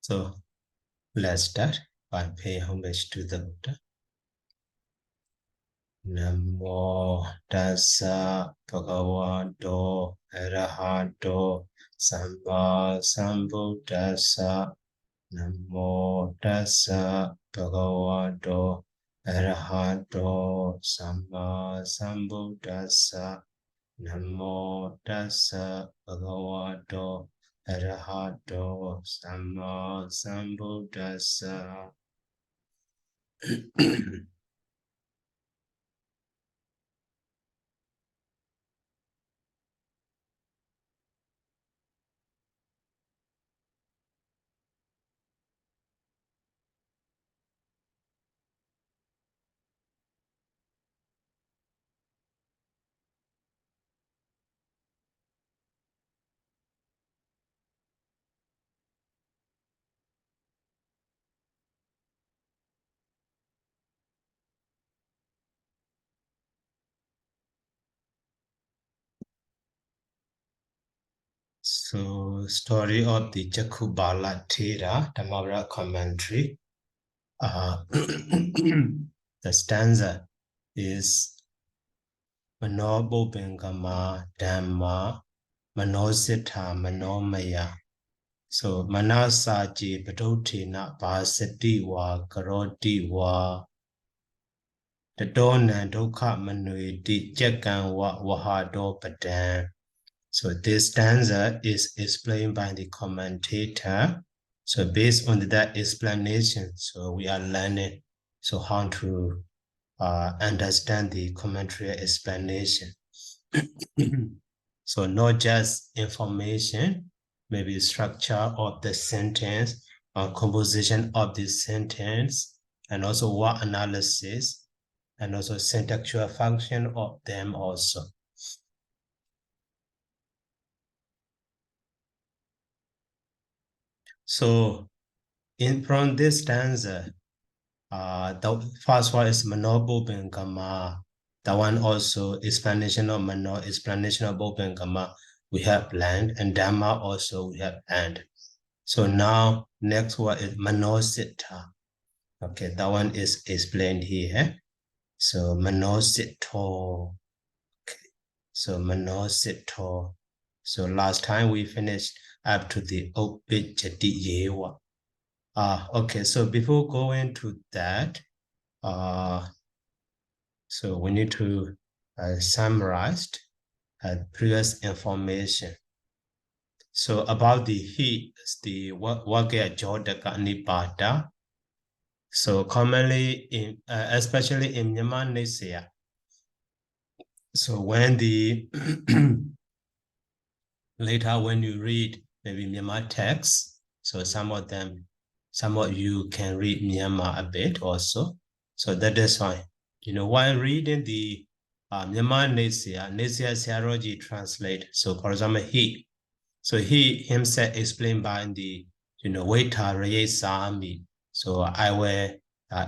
So let's start by paying homage to the Buddha. Namo tassa bhagavato arahato samma sambuddhassa. Namo tassa bhagavato arahato samma sambuddhassa. Namo tassa bhagavato arahato samma sambuddhassa. So, story of the Jakubala Thera, Dhammavara commentary. The stanza is Manobobengama Dhamma Manosita Manomaya. So, Manasaji Padotina Basati wa Karoti wa Tadona Dokha Manuiti Jakan wa Wahado Padan. So this stanza is explained by the commentator. So based on that explanation, so we are learning so how to understand the commentary explanation. So not just information, maybe structure of the sentence, composition of the sentence, and also word analysis, and also syntactual function of them also. So from this stanza, the first one is Mano Bobengama. The one also explanation of Mano, explanation of Bobengama. We have land, and Dhamma also we have land. So now next one is Manosita. Okay, that one is explained here. So Manosito. Okay, so Manosito. So last time we finished up to the Opijati Yewa. Okay, so before going to that, so we need to summarize previous information. So about the heat, the Wagya Jodaka Nipada. So commonly, especially in Myanmar, Nesia. So when the later when you read maybe Myanmar text, so some of you can read Myanmar a bit also. So that is why, while reading the Myanmar Nesia Siaroji translate. So for example, he himself explained by the, Waita Sami. So I will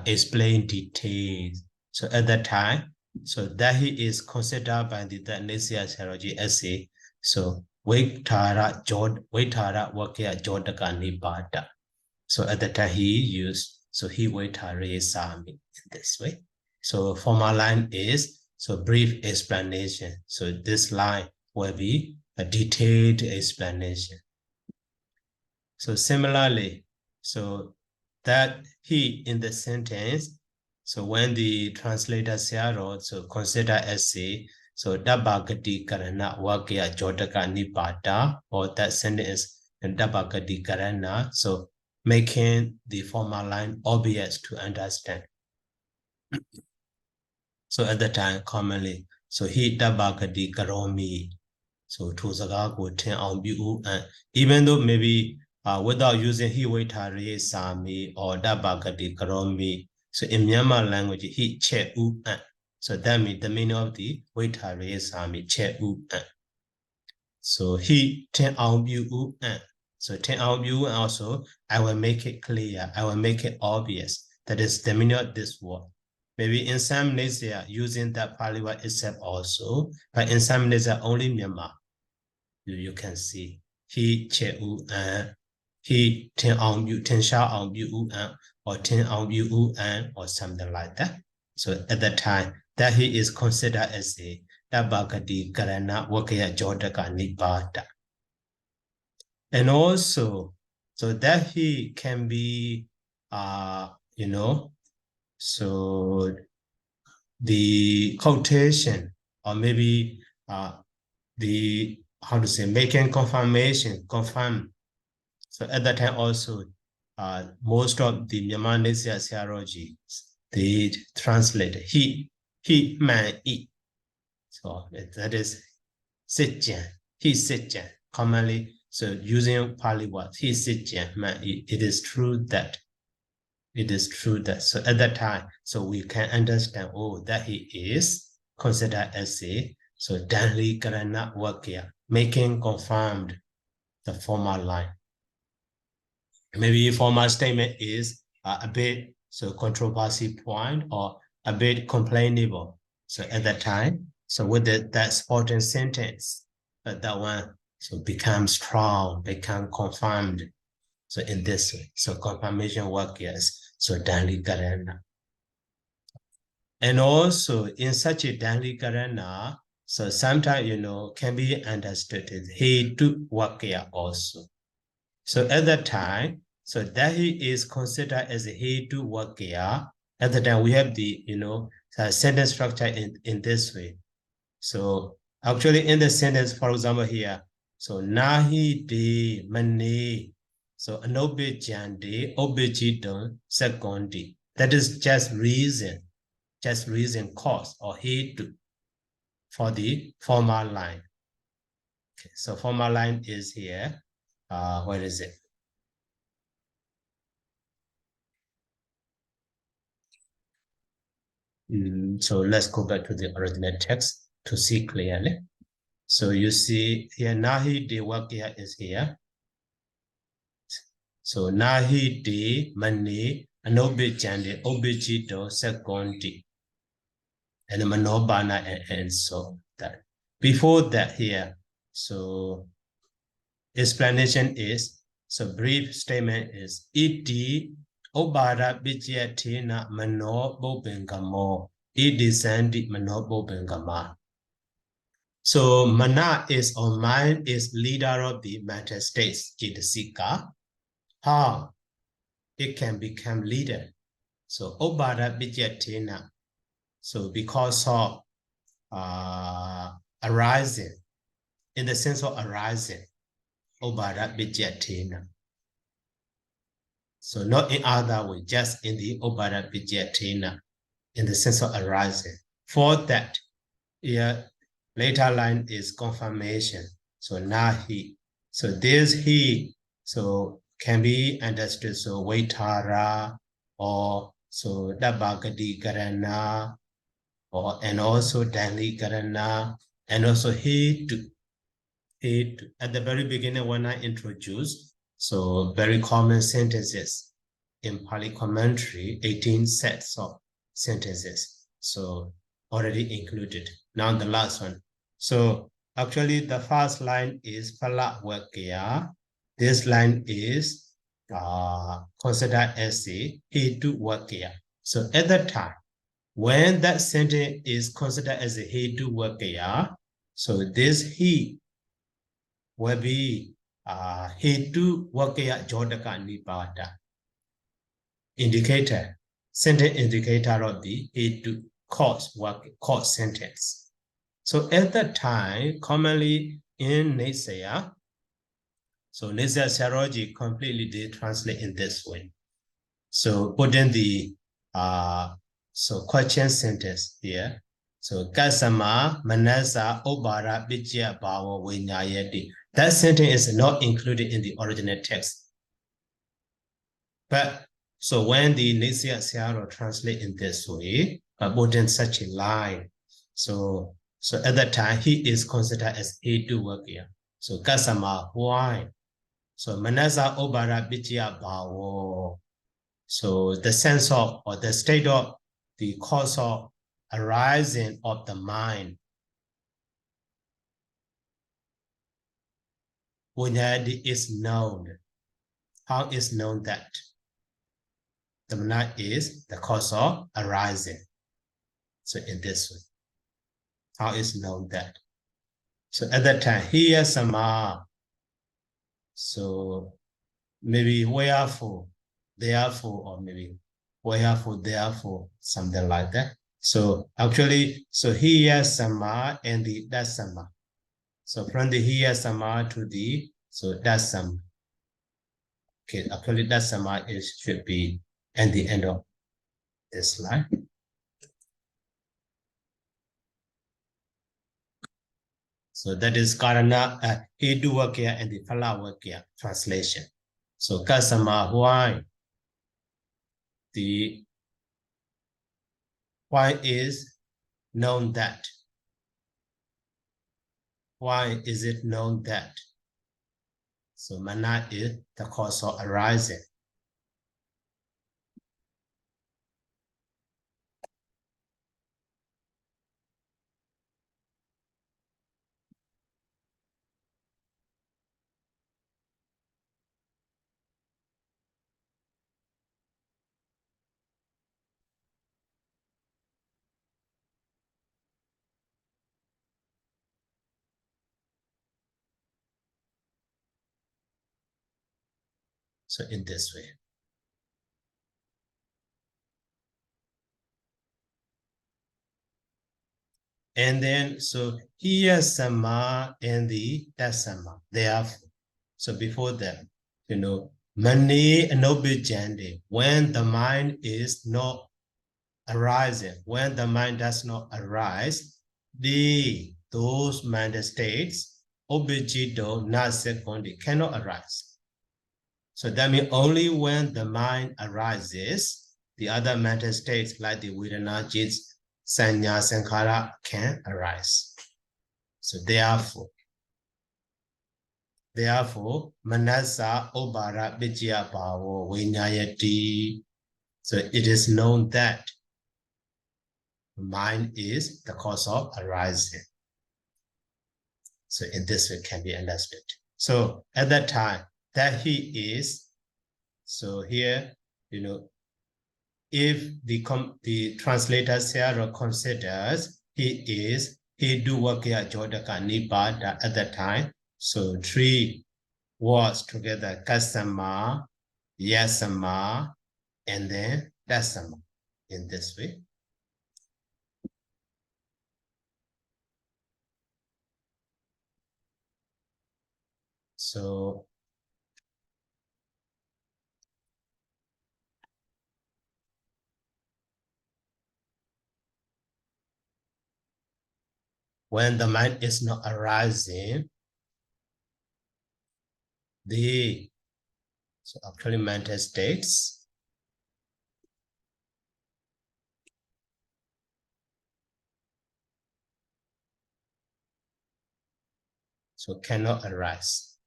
explain details. So at that time, so that he is considered by the Nesia Siaroji essay. So Waitara Wakya Jodaka Nibata. So at the time he used, so he Waitare Sami in this way. So formal line is, so brief explanation. So this line will be a detailed explanation. So similarly, so that he in the sentence, so when the translator Siaro, so consider essay, so Dabagati Karana Wakya Jodaka Nipata, or that sentence and Dabagati Karana, so making the formal line obvious to understand. So at the time, commonly, so he Dabagati Karomi, so Tuzagaku Ten on Bu, and even though maybe without using he waitari sami or Dabagati Karomi, so in Myanmar language, he che u an. So that means the meaning of the waitari sami che u an. So he ten on bu an. So ten on bu also, I will make it clear, I will make it obvious. That is the meaning of this word. Maybe in some Malaysia using that Pali word itself also, but in some Malaysia only Myanmar. You can see he che u an. he tin on you, tin sha on you, or tin on you, or something like that. So at that time, that he is considered as a Dabagadi Karana Wakaya Jodaka Nipata. And also, so that he can be, you know, so the quotation, or maybe the, how to say, making confirmation, confirm. So at that time also, most of the Myanmar theology, they translate he, man, it. So that is Sitjan, he Sitjan, commonly, so using Pali words, he Sitjan, man, it is true that, it is true that, so at that time, so we can understand, oh, that he is considered as a, so Danli Karana Wakya, making confirmed the former line. Maybe former statement is a bit, so controversy point or a bit complainable. So at that time, so with that supporting sentence, that one so becomes strong, become confirmed. So in this way, so confirmation work, yes. So Danli Karana. And also in such a Danli Karana, so sometimes, can be understood he do work here also. So at that time, so that he is considered as a he do work here. At the time, we have the, sentence structure in this way. So actually in the sentence, for example, here, so nahi de mane, so anobe jande, obejidon, secondi. That is just reason cause, or he do for the formal line. Okay, so formal line is here. Where is it? So let's go back to the original text to see clearly. So you see here, nahi de wakya is here. So nahi de mani anobe chande obechito secondi. And manobana and so that. Before that here, so explanation is, so brief statement is, iti obara bichiatina mano bobengamo, iti sandi mano bobengama. So mana is, or mind is leader of the mental states, Jitasika. How it can become leader? So obara bijatina. So because of arising, in the sense of arising, obara bijatina. So not in other way, just in the obara bijatina, in the sense of arising. For that, yeah, later line is confirmation. So now he. So this he, so can be understood. So waitara, or so dabagadi karana, or and also dali karana, and also he to. At the very beginning when I introduced, so very common sentences in Pali commentary, 18 sets of sentences. So already included. Now the last one. So actually the first line is Pala Wakya. This line is considered as a Hedu Wakya. So at that time, when that sentence is considered as a Hedu Wakya, so this he will be Hedu Wakya Jodaka Nipata. Indicator, sentence indicator of the Hedu cause sentence. So at that time, commonly in Nisaya, so Nisaya Saroji completely did translate in this way. So putting the so question sentence here. So Kasama, Manasa, Obara, Bijya, Bawa, Winyayati. That sentence is not included in the original text. But so when the Nisaya Siaro translate in this way, putting such a line, so at that time he is considered as Hedu Wakya. So Kasama, why? So Manasa, Obara, Bijya, Bawa. So the sense of, or the state of, the cause of arising of the mind, Bunyadi is known. how is known that? The mana is the cause of arising. So in this way, how is known that? So at that time, here sama. So maybe wherefore, therefore, or maybe wherefore, therefore, something like that. So actually, so here sama and the that sama. So from the here sama to the, so that sama. Okay, actually that sama is should be at the end of this slide. So that is Karana Hedu Vakya and the Phala Vakya translation. So Kasama, why is known that? Why is it known that? So mana is the cause of arising. So in this way. And then, so here sama and the that sama, therefore. So before that, mani anobijandi, when the mind is not arising, when the mind does not arise, those mind states, obijido na sekondi, cannot arise. So that means only when the mind arises, the other mental states like the Vedana, Jits, Sanya, Sankara can arise. So therefore, Manasa, Obara, Vijaya, Bhavo, Vinyayati. So it is known that mind is the cause of arising. So in this way can be understood. So at that time, that he is, so here, if the translator here considers he do work here Jodaka Nipada at that time. So 3 words together, Kasama, Yasama, and then Dasama in this way. So when the mind is not arising, so actually mental states so cannot arise.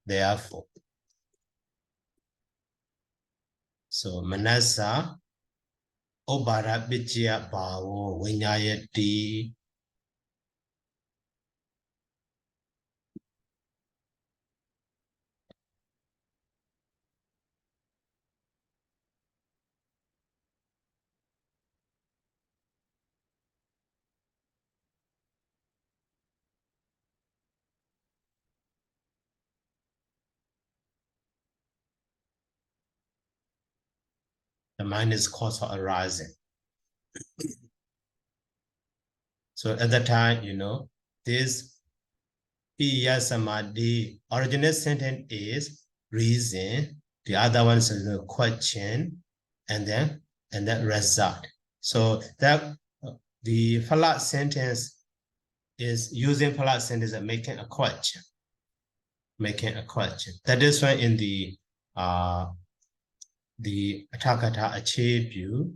Therefore, so Manasa, Obara Vijaya Bhavo Vinyayati. The mind is cause of arising. So at that time, this Piya Samadhi, original sentence is reason, the other one is the question, and then result. So that the Phala sentence is using Phala sentence and making a question. That is why in the Atakata Achebyu,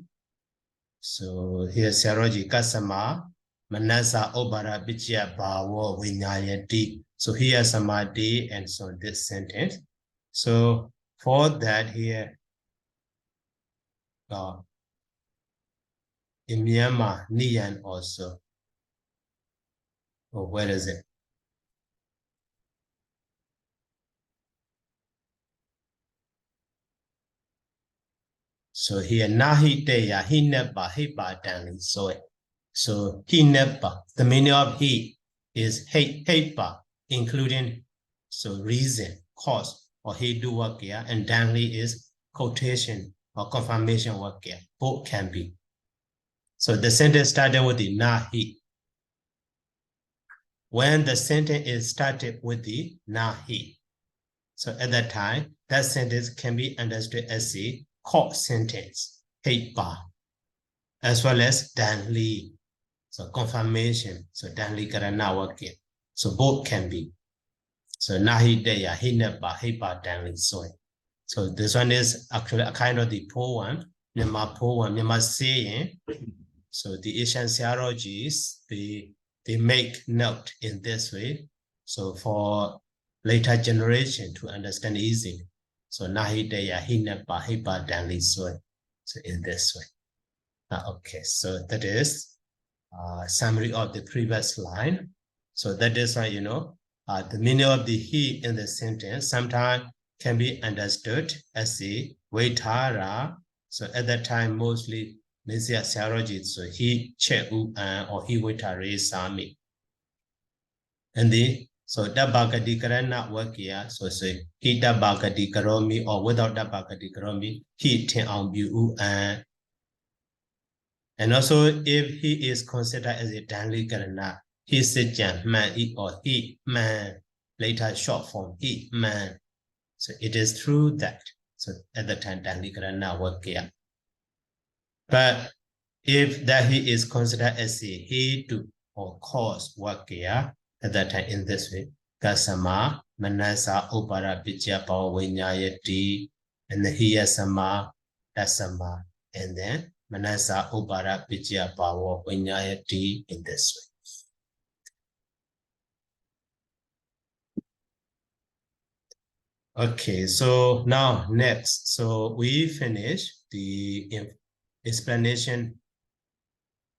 so here Saroji Kasama, Manasa Obara Vijaya Bhavo Vinyayati. So here Samadhi, and so this sentence. So for that here, in Myanmar, Niyan also. Oh, where is it? So here nahi teya he never he danli so he never, the meaning of he is hate including so reason, cause, or he do work here, and danli is quotation or confirmation work here. Both can be. So the sentence started with the nahi. When the sentence is started with the nahi, so at that time, that sentence can be understood as a cause sentence, hate bar, as well as danli, so confirmation, so danli karana working. So both can be. So nahi deya, he never, he ba danli soy. So this one is actually a kind of the poor one, Myanmar saying. So the Asian theologies, they make note in this way. So for later generation to understand easily. So nahi deya hinaba hiba danli soy. So in this way. Okay, so that is summary of the previous line. So that is why, the meaning of the he in the sentence sometimes can be understood as a waitara. So at that time, mostly Messiah theology, so he che or he waitare sami. And the so dabagadi karana work here, so say he dabagadi karomi or without dabagadi karomi, he ten on bu and also if he is considered as a danli karana, he said man or he man, later short form he man. So it is true that so at the time danli karana work here. But if that he is considered as a he to or cause work here at that time in this way, kasama manasa upara pichya vinyayati, and the he sama dasama, and then manasa upara pichya vinyayati in this way. Okay, so now next, so we finish the explanation.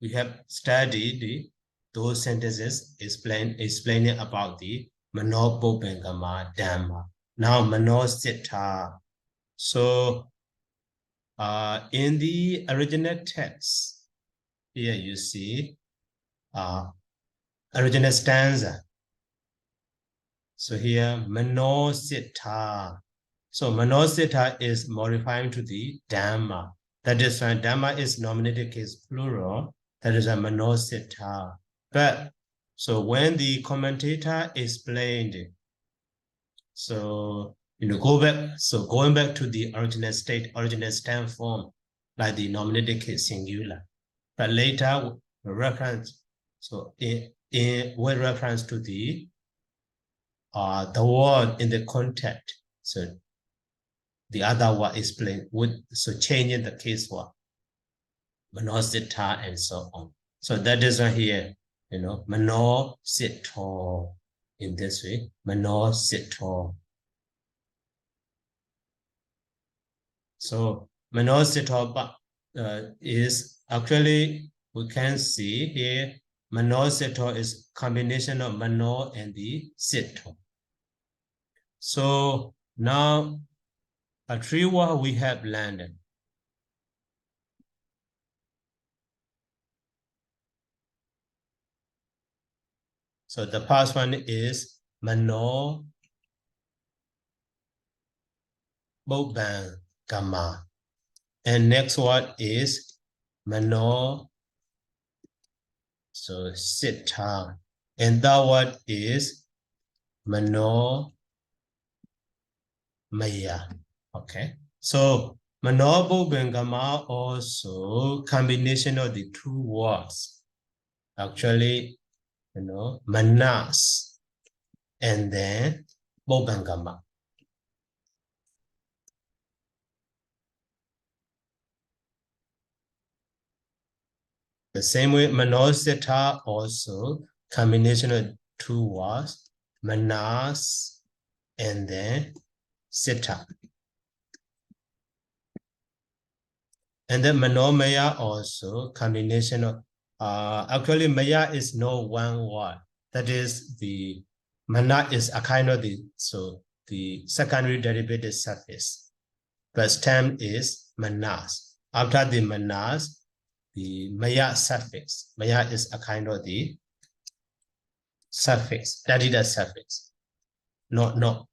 We have studied those sentences explaining about the Manobobengama Dhamma. Now Manosita. So in the original text, here you see original stanza. So here Manosita. So Manosita is modifying to the Dhamma. That is why Dhamma is nominative case plural. That is a Manosita. But so when the commentator explained it, so go back, so going back to the original state, original stand form, like the nominative case singular. But later reference, so with reference to the word in the context, so the other word explained with so changing the case word, Manosita and so on. So that is why here, Manosito in this way, Manosito. So Manosito is actually, we can see here, Manosito is combination of Mano and the Sito. So now a three word we have landed. So the first one is Mano Boban Gamma. And next word is Mano, so Sita. And that word is Mano Maya. Okay. So Mano Boban Gamma also combination of the two words. Actually, Manas and then Bobangama. The same way, Manosita also combination of two words, Manas and then Sita. And then Manomaya also combination of, actually Maya is no one word. That is the, Mana is a kind of the, so the secondary derivative surface. but stem is manas. After the manas, the maya suffix. Maya is a kind of the suffix, that is the suffix, not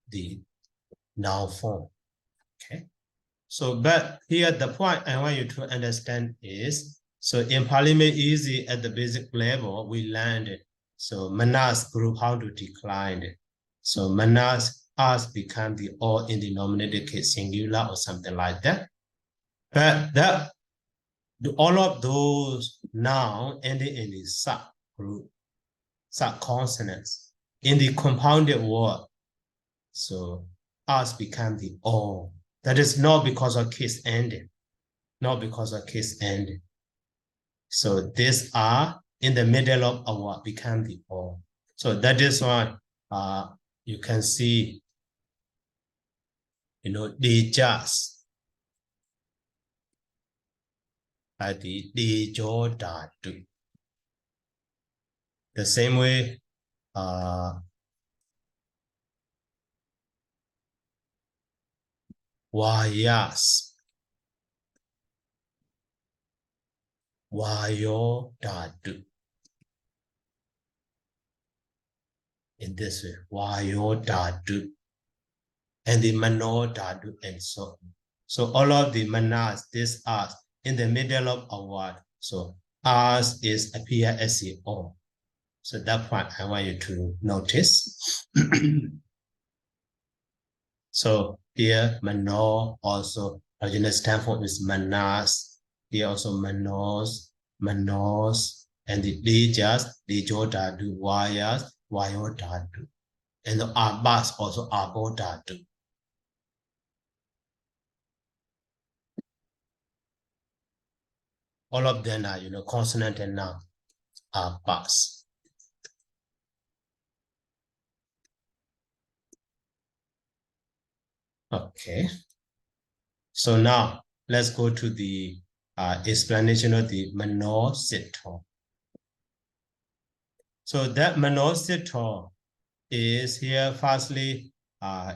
the noun form. Okay. So, but here the point I want you to understand is, so in Parliament Easy at the basic level, we learned, so manas group how to decline it. So manas as become the all in the nominated case singular or something like that. But that all of those noun ending in the sub group, sub consonants in the compounded word. So as become the all. That is not because of case ending, not because of case ending. So these are in the middle of a word become the all. So that is why you can see, they just at the Jordan. The same way, wayas, wayo dadu. In this way, wayo dadu, and the mano dadu, and so on. So all of the manas, this as in the middle of a word. So as is appear as the all. So that part I want you to notice. So here mano also original stem form is manas. Here also manos, and the lejas, lejodadu, wayas, wayodadu. And the abas also abodadu. All of them are, consonant and noun abas. Okay. So now let's go to the explanation of the manosito. So that manosito is here firstly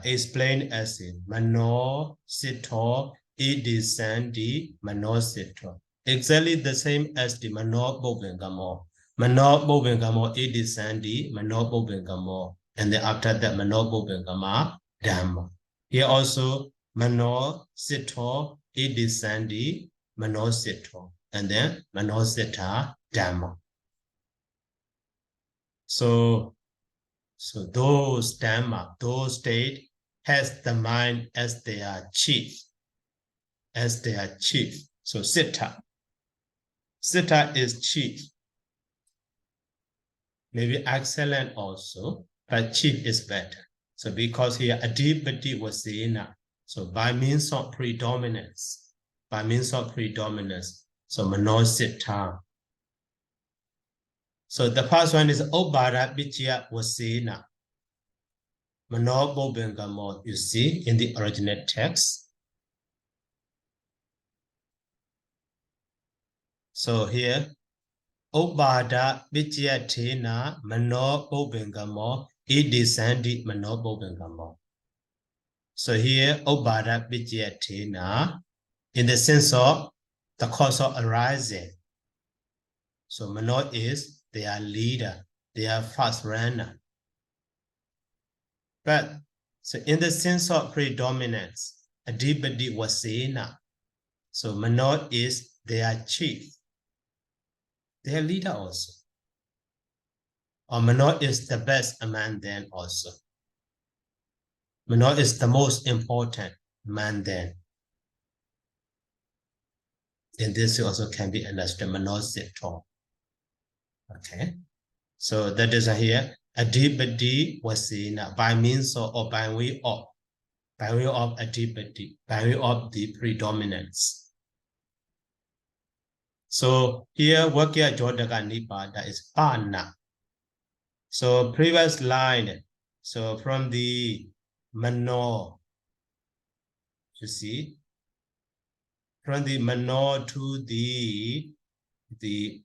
explained as a manosito, it descend the manosito. Exactly the same as the manobobengamo. Manobobengamo, it descend the manobobengamo. And then after that, manobobengama, dhamma. Here also, manosito, it descend the manosito. And then manosita, dhamma. So those dhamma, those state has the mind as their chief, So Siddha is chief. Maybe excellent also, but chief is better. So because here adipati was sena, so by means of predominance, so manosiddha. So the first one is Obara Vichya Vasena. Manobobengamo, you see in the original text. So here, Obada Vichya Tena Manobobengamo, Idisandi Manobobengamo. So here, Obada Vichya Tena, in the sense of the cause of arising. So Mano is their leader, their fast runner. But so in the sense of predominance, Adipati Vasena. So Mano is their chief, their leader also. Or Mano is the best among them also. Mano is the most important among them. And this also can be understood, Mano Siddha. Okay. So that is here. Adipati Vasena, by means of or by way of adipati, by way of the predominance. So here Vakya Jodaka Nipada is Pana. So previous line, so from the Mano, you see, from the Mano to the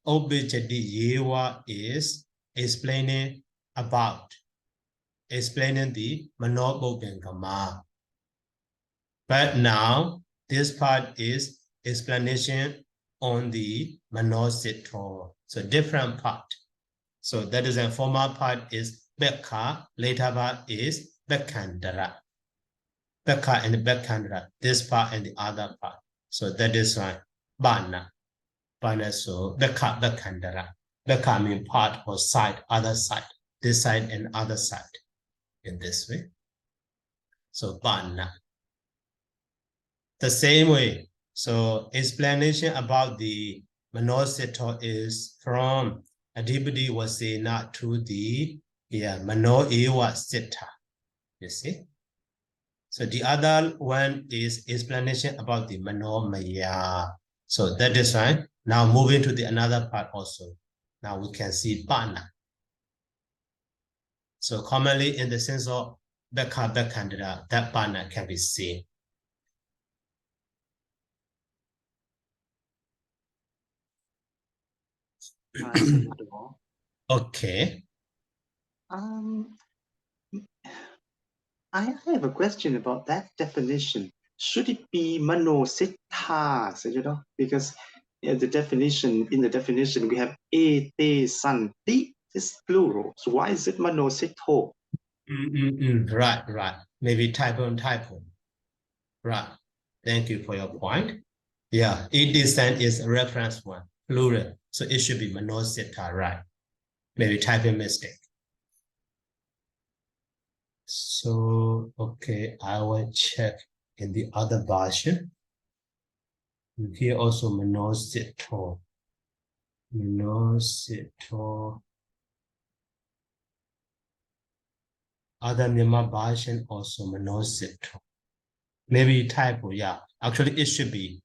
Obijadi Yewa is explaining the Manobogangama. But now this part is explanation on the Manosito. So different part. So that is a former part is Bekka, later part is Bekandara. Bekka and Bekandara, this part and the other part. So that is why Bana. Bana, so Bekka, Bekandara. Bekka means part or side, other side. This side and other side in this way. So Bana. The same way. So explanation about the Manosito is from Adhipati Vasena to the Mano Eva Sita. You see? So the other one is explanation about the Manomaya. So that is right. Now moving to the another part also. Now we can see Bana. So commonly in the sense of Bekka Bekandara, that Bana can be seen. Okay. I have a question about that definition. Should it be manosiddha, because in the definition we have ete santi is plural. So why is it manosiddho? Right. Maybe typo. Right. Thank you for your point. Yeah, descent is a reference one, plural. So it should be manosita, right? Maybe typing mistake. So, okay, I will check in the other version. Here also manosito. Manosito. Other Myanmar version also manosito. Maybe typo, yeah. Actually, it should be.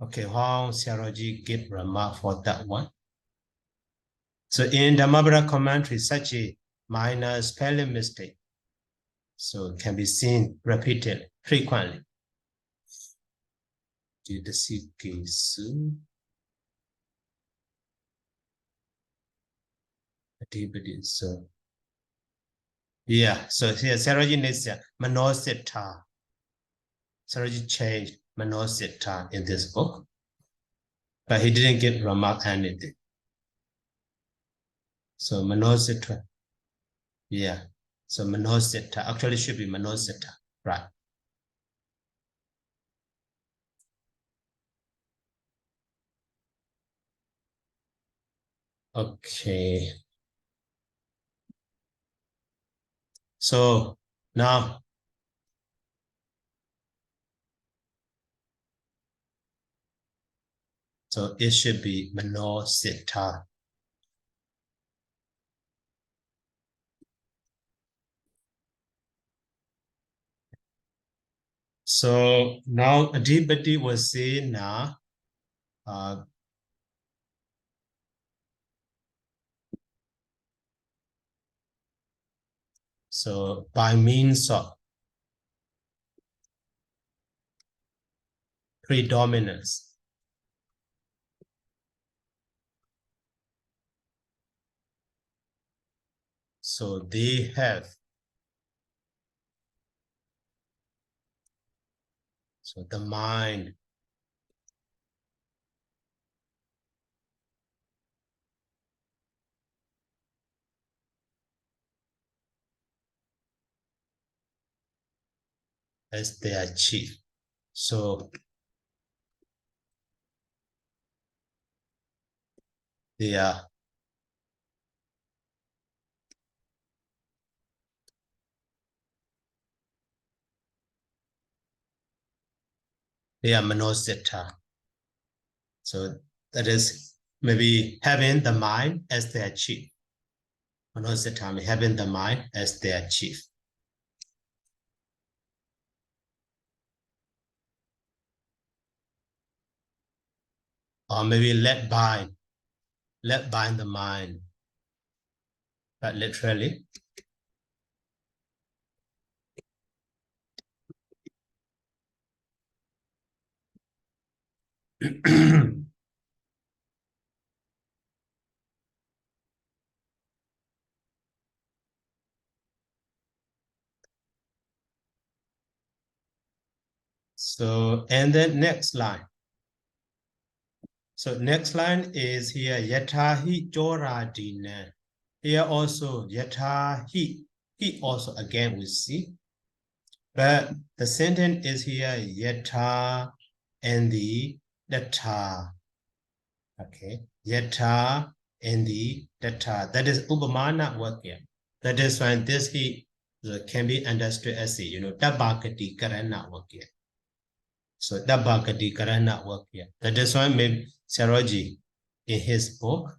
Okay, how Siaroji give remark for that one? So in the Mahabharata commentary, such a minor spelling mistake so can be seen repeated frequently. So yeah, so here Saraji needs Manosita. Saraji changed Manosita in this book, but he didn't give remark anything. So Manosita, yeah. So Manosita actually should be Manosita, right? Okay. So now, so it should be Manosita. So now Adhipati was saying now, so by means of predominance, so they have, so the mind as their chief. So they are Manosita. So that is maybe having the mind as their chief. Manosita, having the mind as their chief. Or maybe led by the mind. But literally, So, and then next line. So next line is here, yatahi joradina. Here also, yatahi. He also, again, we see. But the sentence is here, yata and the data. Okay, yata and the data. That is upamana work here. That is why this he can be understood as a, tabakati karana work here. So tabakati karana work here. That is why maybe Saroji in his book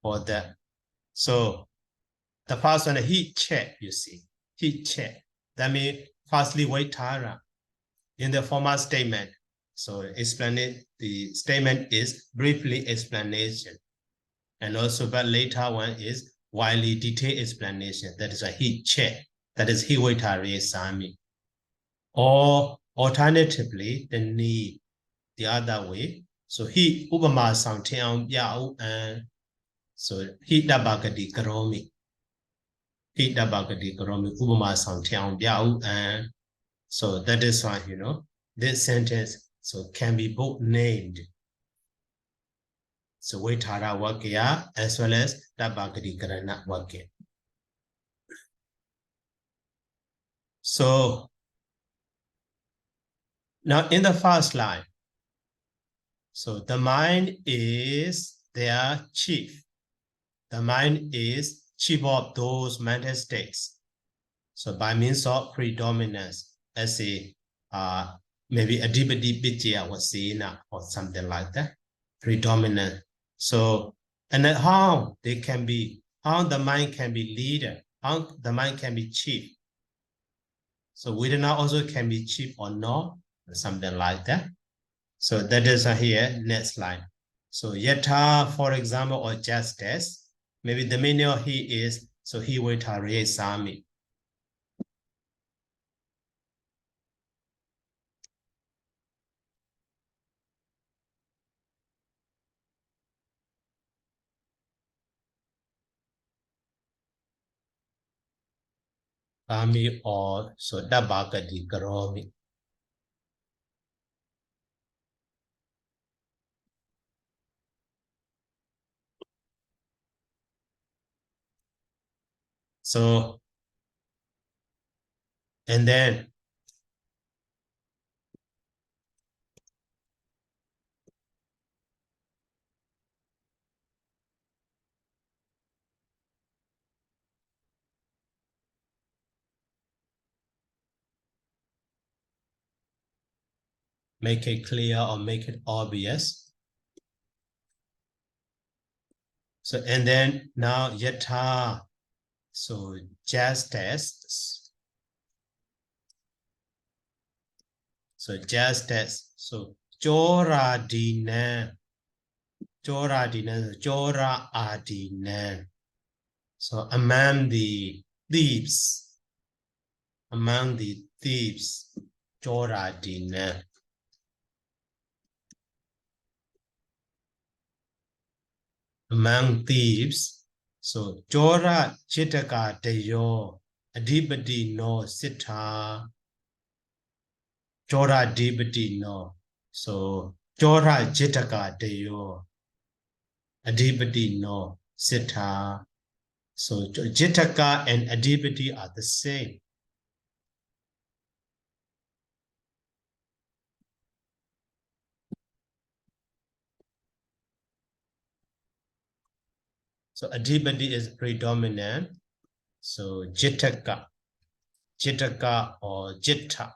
or that. So the first one, he check, you see, he check. That means firstly, wait tara in the formal statement. So explain it, the statement is briefly explanation. And also, but later one is widely detailed explanation. That is a he check. That is he wait sami. Or alternatively, the need the other way. So he ubama samtiang yao and so he dabagadi karomi. He dabagadi karomi ubama samtiang yao and so that is why this sentence so can be both named. So waitara wakya as well as dabagadi karana wakya. So now in the first line, so the mind is their chief. The mind is chief of those mental states. So by means of predominance, as a maybe adipati pitya wasena or something like that, predominant. So and then how they can be, how the mind can be leader, how the mind can be chief. So Vedana also can be chief or not, or something like that. So that is here, next line. So yata, for example, or justice, maybe the meaning of he is, so he will tarry sami. Kami or so dabagadi karomi. So, and then make it clear or make it obvious. So, and then now yata, so justice. So justice, so chora dina, chora adina. So among the thieves, chora dina. Among thieves, so chora chitaka deyo, adipati no sita, chora adipati no. So chora chitaka deyo, adipati no sita. So jitaka and adipati are the same. So adipati is predominant. So jitaka or jitta.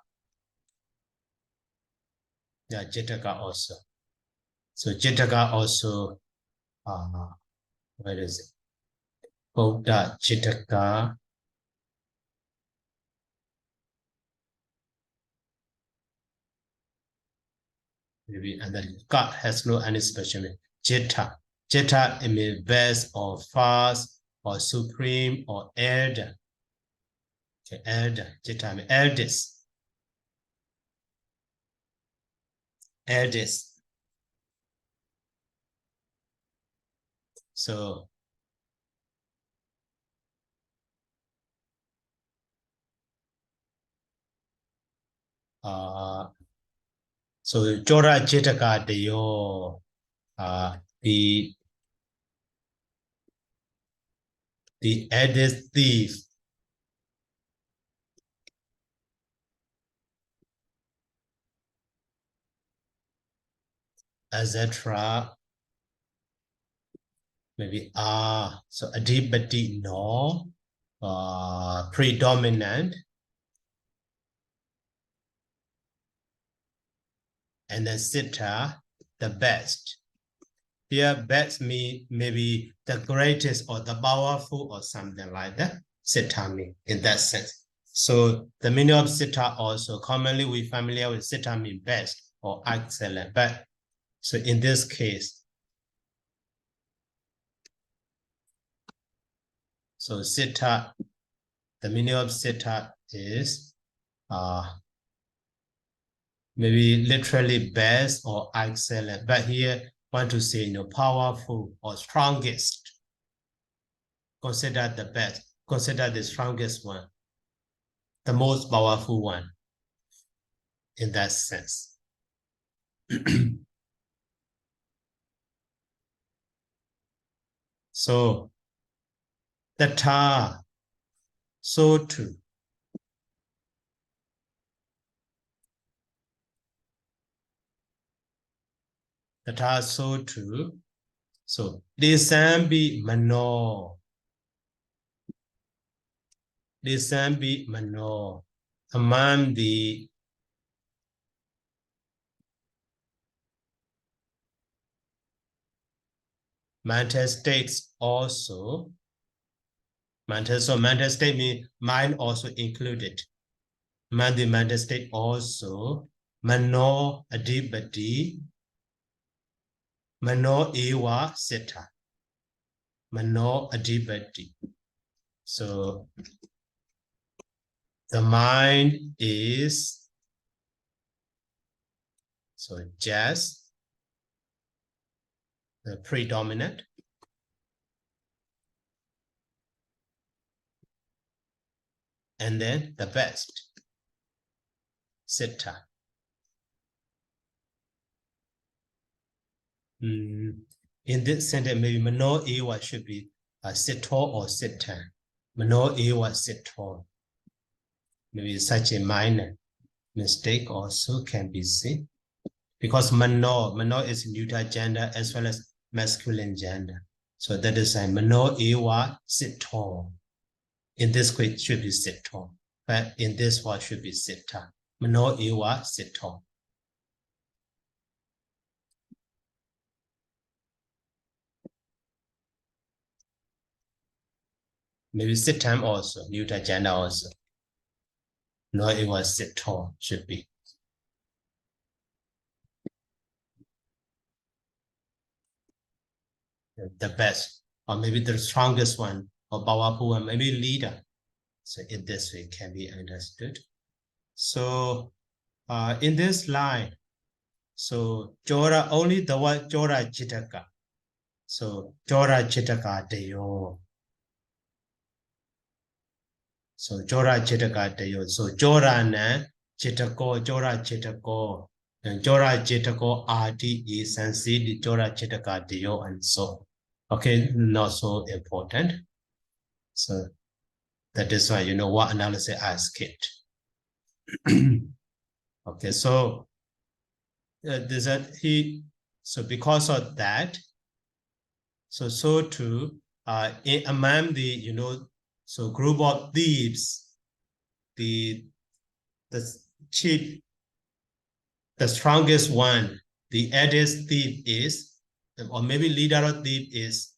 Yeah, jitaka also. So jitaka also, where is it? Buddha jitaka. Maybe, and then God has no any special name. Jeta. Jeta, it means best or fast or supreme or elder. Okay, elder. Jeta means eldest. Eldest. So So Jora Chitaka Deyo, the added thief, etc. Maybe so adipati no, predominant, and then sita, the best. Here, best mean maybe the greatest or the powerful or something like that. Sita mean in that sense. So the meaning of sita also commonly we familiar with sita mean best or excellent. But so in this case, so sita, the meaning of sita is maybe literally best or excellent. But here want to say powerful or strongest. Consider the best. Consider the strongest one, the most powerful one in that sense. So the ta, so too. The ta, so too. So Desambi mano. Desambi mano. Among the mental states also. So mental state means mind also included. The mental state also. Mano adipati. Mano ewa sita. Mano adipati. So the mind is just the predominant. And then the best, sita. In this sentence, maybe mano ewa should be sito or sita. Mano ewa sito. Maybe such a minor mistake also can be seen. Because mano is neuter gender as well as masculine gender. So that is a mano ewa sito. In this case, it should be sito. But in this one should be sita. Mano ewa sito. Maybe sitam also, neuter gender also. No, it was sito, should be. The best, or maybe the strongest one, or powerful one, maybe leader. So in this way can be understood. So in this line, so Jora, only the word Jora Chitaka. So Jora Chitaka Deyo. So Jora Chitaka Deyo. So Jora na Chitako, Jora Chitako. And Jora Chitako RT is and see the Jora Chitaka Deyo and so. Okay, not so important. So that is why what analysis I skipped. Okay, so so because of that, so too among the so group of thieves, the chief, the strongest one, the eldest thief is, or maybe leader of thief is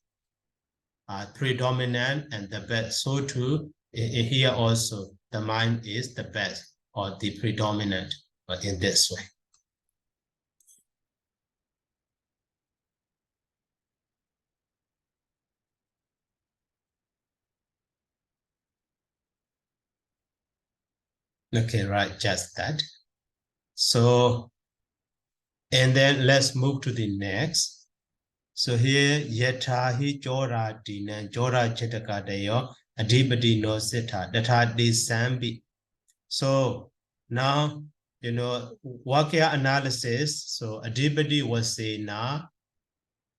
predominant and the best. So too here also the mind is the best or the predominant, but in this way. Okay, right, just that. So, and then let's move to the next. So here, yatahi jora dinan jora chetaka deyo adipati no sita datha de sambi. So now you know, Vakya analysis. So Adipati was saying now,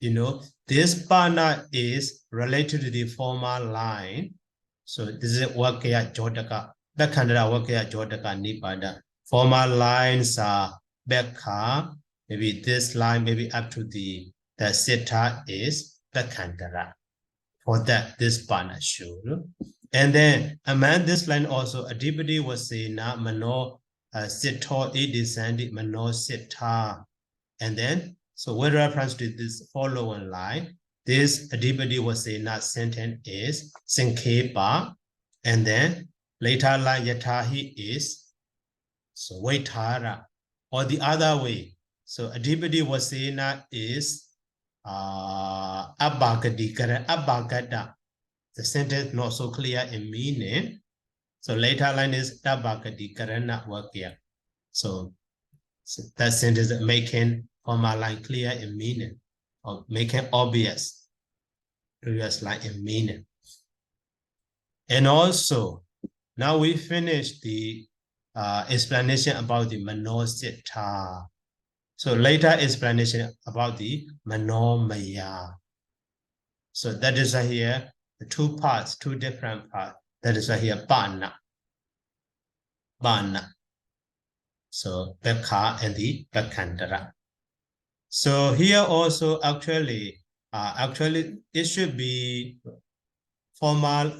you know, this Pana is related to the former line. So this is Vakya Jodaka. Bekhandara Vakya Jodaka Nipada. Former lines are Bekha. Maybe this line, maybe up to the Sita is Bekhandara. For that, this Pana should. And then among this line also, Adipati was saying na Mano Sito E descended Mano Sita. And then, so with reference to this following line, this Adipati was saying that sentence is Sinkepa. And then later line Yatahi is so Waitara. Or the other way. So Adipati was saying that is Abhagadi Abhagada. The sentence not so clear in meaning. So later line is Tabakadi Karana Vakya. So that sentence is making former line clear in meaning, or making obvious previous line in meaning. And also, now we finished the explanation about the Manosita. So later explanation about the Manomaya. So that is here the two parts, two different parts. That is here Bana. Bana. So Bekha and the Bekandara. So here also actually it should be formal.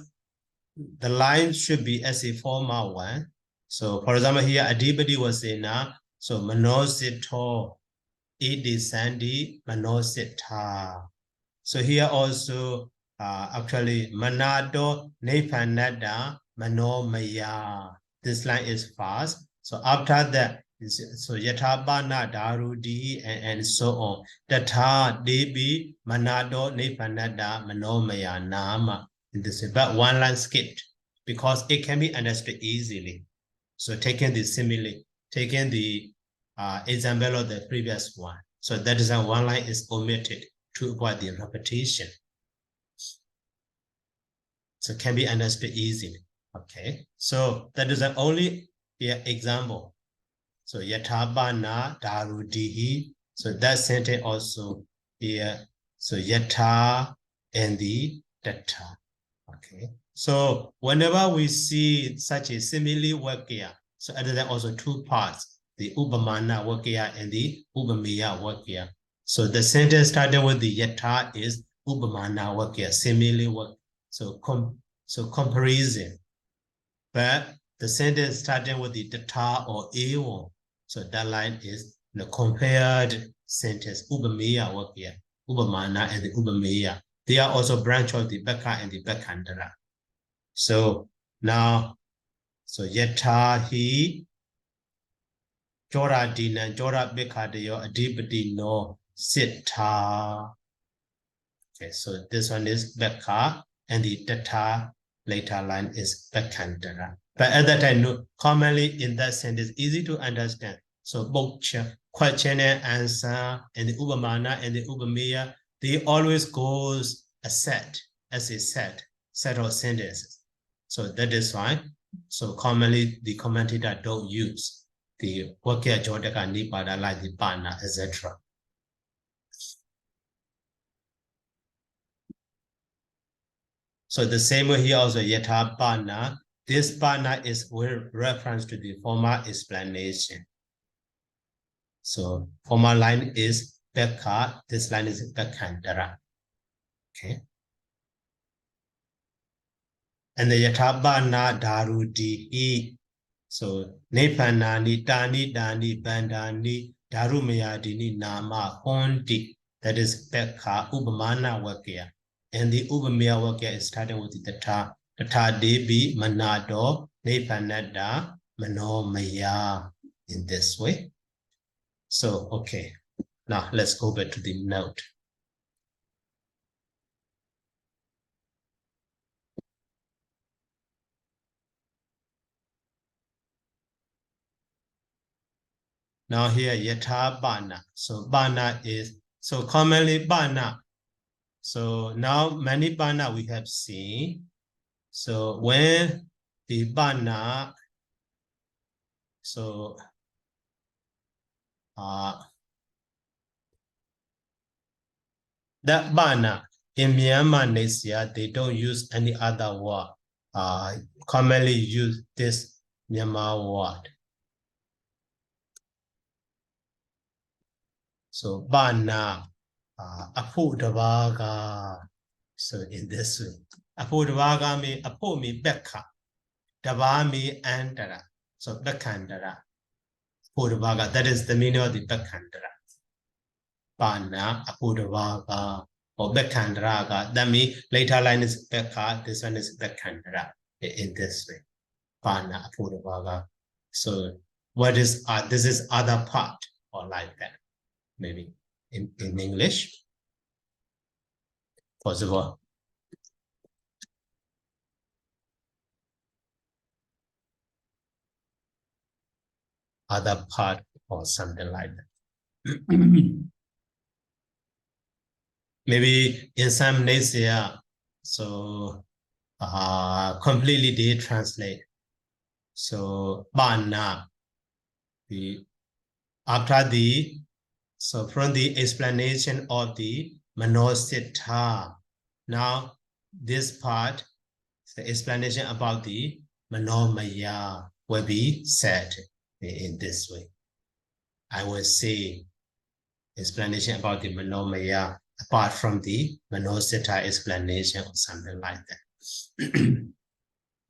The line should be as a formal one. So for example here Adipati was in so Manosito Idisandi Manosita. So here also actually Manado Nepanada Manomaya. This line is fast. So after that, so Yatabana Darudi and so on. Tata Debi Manado Nepanada Manomaya Nama. This is but one line skipped because it can be understood easily. So taking the simile, taking the example of the previous one. So that is one line is omitted to avoid the repetition. So it can be understood easily. Okay. So that is the only example. So yatabana darudihi. So that sentence also here. So yata and the data. Okay. So whenever we see such a simile work here, so other than also two parts, the ubamana work here and the ubamiya work here. So the sentence starting with the yata is ubamana work here, simile work. So comparison. But the sentence starting with the data or eon. So that line is the compared sentence, ubamiya work here, ubamana and the ubamiya. They are also branch of the Beka and the Bekandara. So now, so Yatahi Jora Dina Jora Bekadayo Adipati no Sita. Okay, so this one is Beka and the Tata later line is Bekandara. But at that time, no, commonly in that sentence, easy to understand. So both question and answer and the Ubamana and the Ubamiya, they always goes a set as a set of sentences. So that is fine. So commonly the commentator don't use the Vakya Jodaka Nipada like the Pana, etc. So the same way here also Yata Pana. This Pana is with reference to the former explanation. So former line is Beka, this line is Bekandara. Okay. And the Yatabana Darudi. So Nepanani, Dani, Dani, Bandani, Darumayadini, Nama, Hondi. That is Beka, Ubamana Wakya. And the Ubamaya Wakya is starting with the Ta Debi, Manado, Nepanada, Manomaya. In this way. So, okay. Now let's go back to the note. Now here Yata Bana. So Bana is, so commonly Bana. So now many Bana we have seen. So when the Bana, so That bana in Myanmar next year, they don't use any other word. Commonly use this Myanmar word. So bana, apudabaga. So in this way, apudabaga means apu means bekka, daba means andara. So bekandara, apudabaga. That is the meaning of the bekandara. Bana, apudabaga. Or Bekandaraga. That means later line is Beka, this one is Bekandara in this way. Bana Apuravaga. So what is this is other part or like that. Maybe in English. Possible. Other part or something like that. Maybe in some Nasia, so completely they translate. So Bana, after the so from the explanation of the Manosita, now this part, the explanation about the Manomaya will be said in this way. I will say explanation about the Manomaya apart from the Manosita explanation or something like that.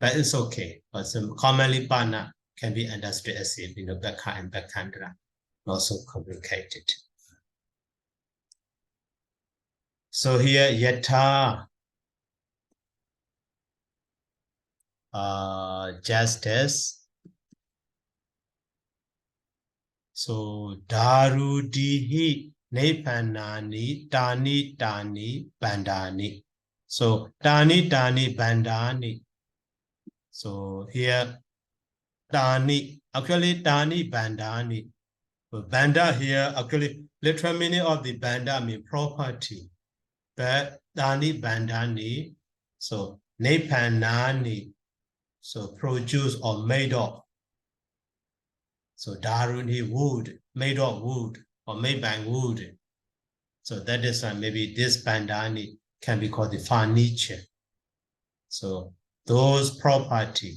But it's okay. But commonly Bana can be understood as if Bekha and Bekandra, not so complicated. So here Yata, justice. So Darudihi Nepanani Tani Tani Bandani. So Tani Tani Bandani. So here Tani, actually Tani Bandani. But Banda here, actually literal meaning of the Banda means property. But Tani Bandani, so Nepanani, so produce or made of. So Daruni wood, made of wood or made by wood. So that is why maybe this bandani can be called the furniture. So those property,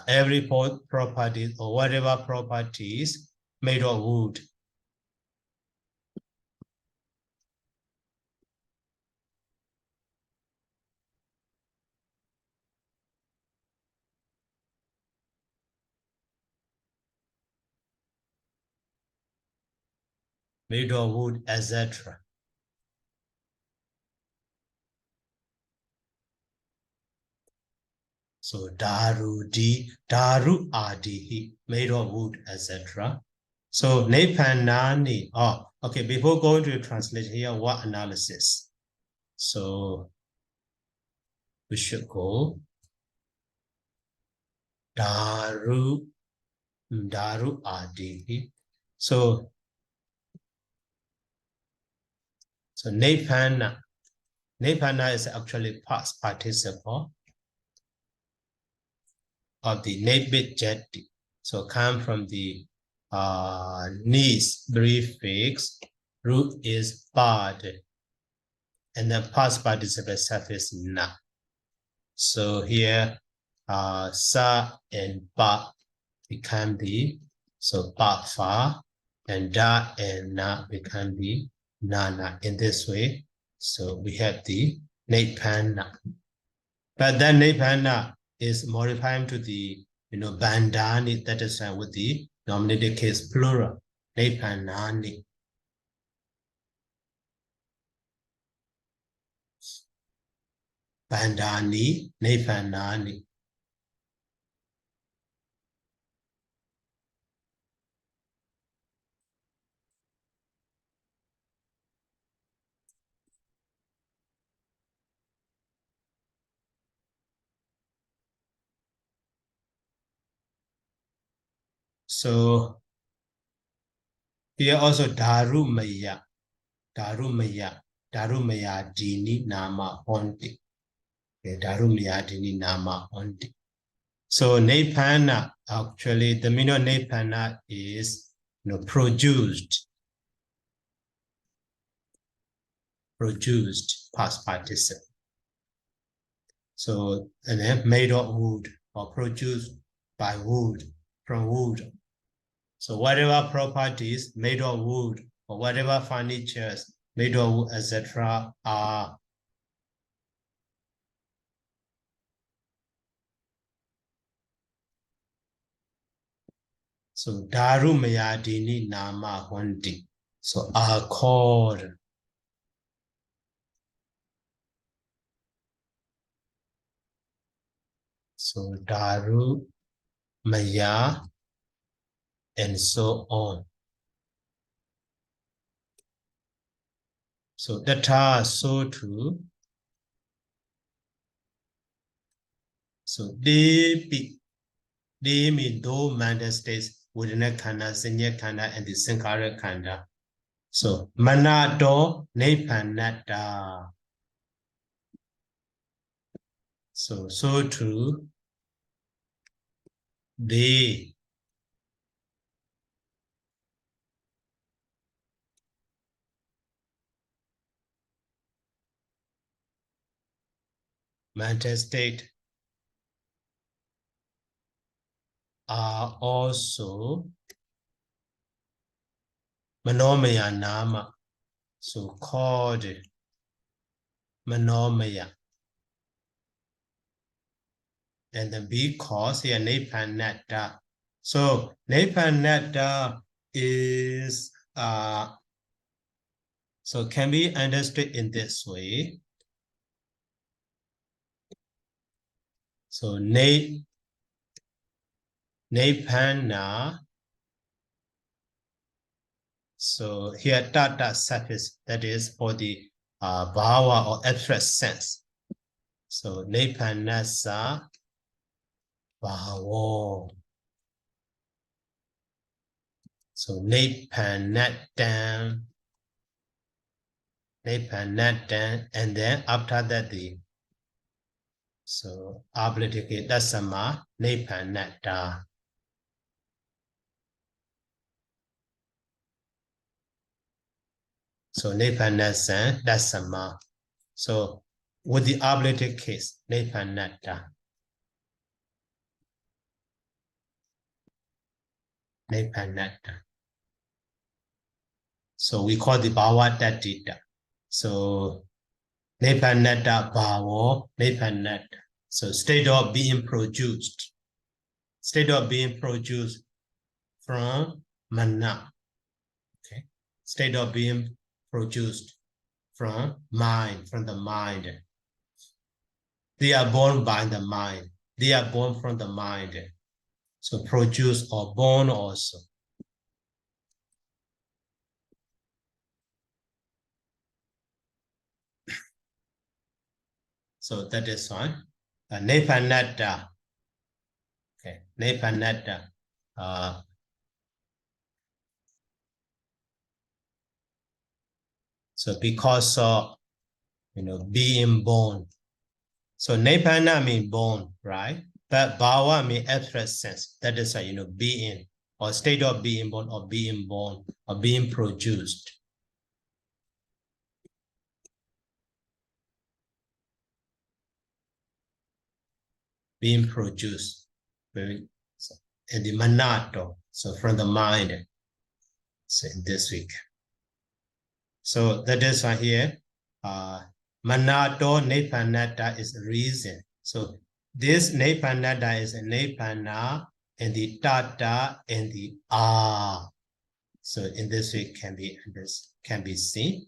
every property or whatever properties made of wood. Made of wood, etc. So daru adihi, made of wood, etc. So nepanani. Oh, okay. Before going to the translation here, what analysis? So we should go daru adihi. So nepana is actually past participle of the nebit jeti. So come from the knees prefix. Root is bad, and the past participle surface na. So here sa and ba become the ba fa, and da and na become the nana in this way. So we have the nepana. But then nepana is modifying to the bandani, that is with the nominative case plural. Nepanani. Bandani, nepanani. So here also Darumaya Dini Nama Honti. Darumaya Dini Nama Honti. So Nepana, actually, the meaning of Nepana is produced past participle. So, and then made of wood or produced by wood, from wood. So whatever properties made of wood or whatever furnitures made of wood, etc. are so daru mayadini nama hondi. So are called so daru maya and so on. So that are so too. So they mean though mental states within a khanda, senya khanda, and the sankara khanda. So manato nepanata. So too, they mental state are also manomaya nama, so called manomaya. And then because here nepanata. So nepanata is so can be understood in this way. So nepana. So here tata surface, that is for the bhava or abstract sense. So nepanasa bhavo. So nepanatan, and then after that so obligate dasama nepanata. So nepanasan dasama. So with the obligate case, nepanata. Nepanata. So we call the bhava datita. So nepanata bhavo nepanata. So state of being produced. State of being produced from mana. Okay. State of being produced from mind, from the mind. They are born by the mind. They are born from the mind. So produce or born also. So that is one. Nepanata. Okay, nepanata. So because of being born. So nepana means born, right? But bhava means abstract sense. That is being or state of being born or being born or being produced. Being produced. In the manato. So from the mind. So in this week. So that is why here. Manato nepanata is reason. So this nepanata is a nepana and the tata and the ah. So in this way can be seen.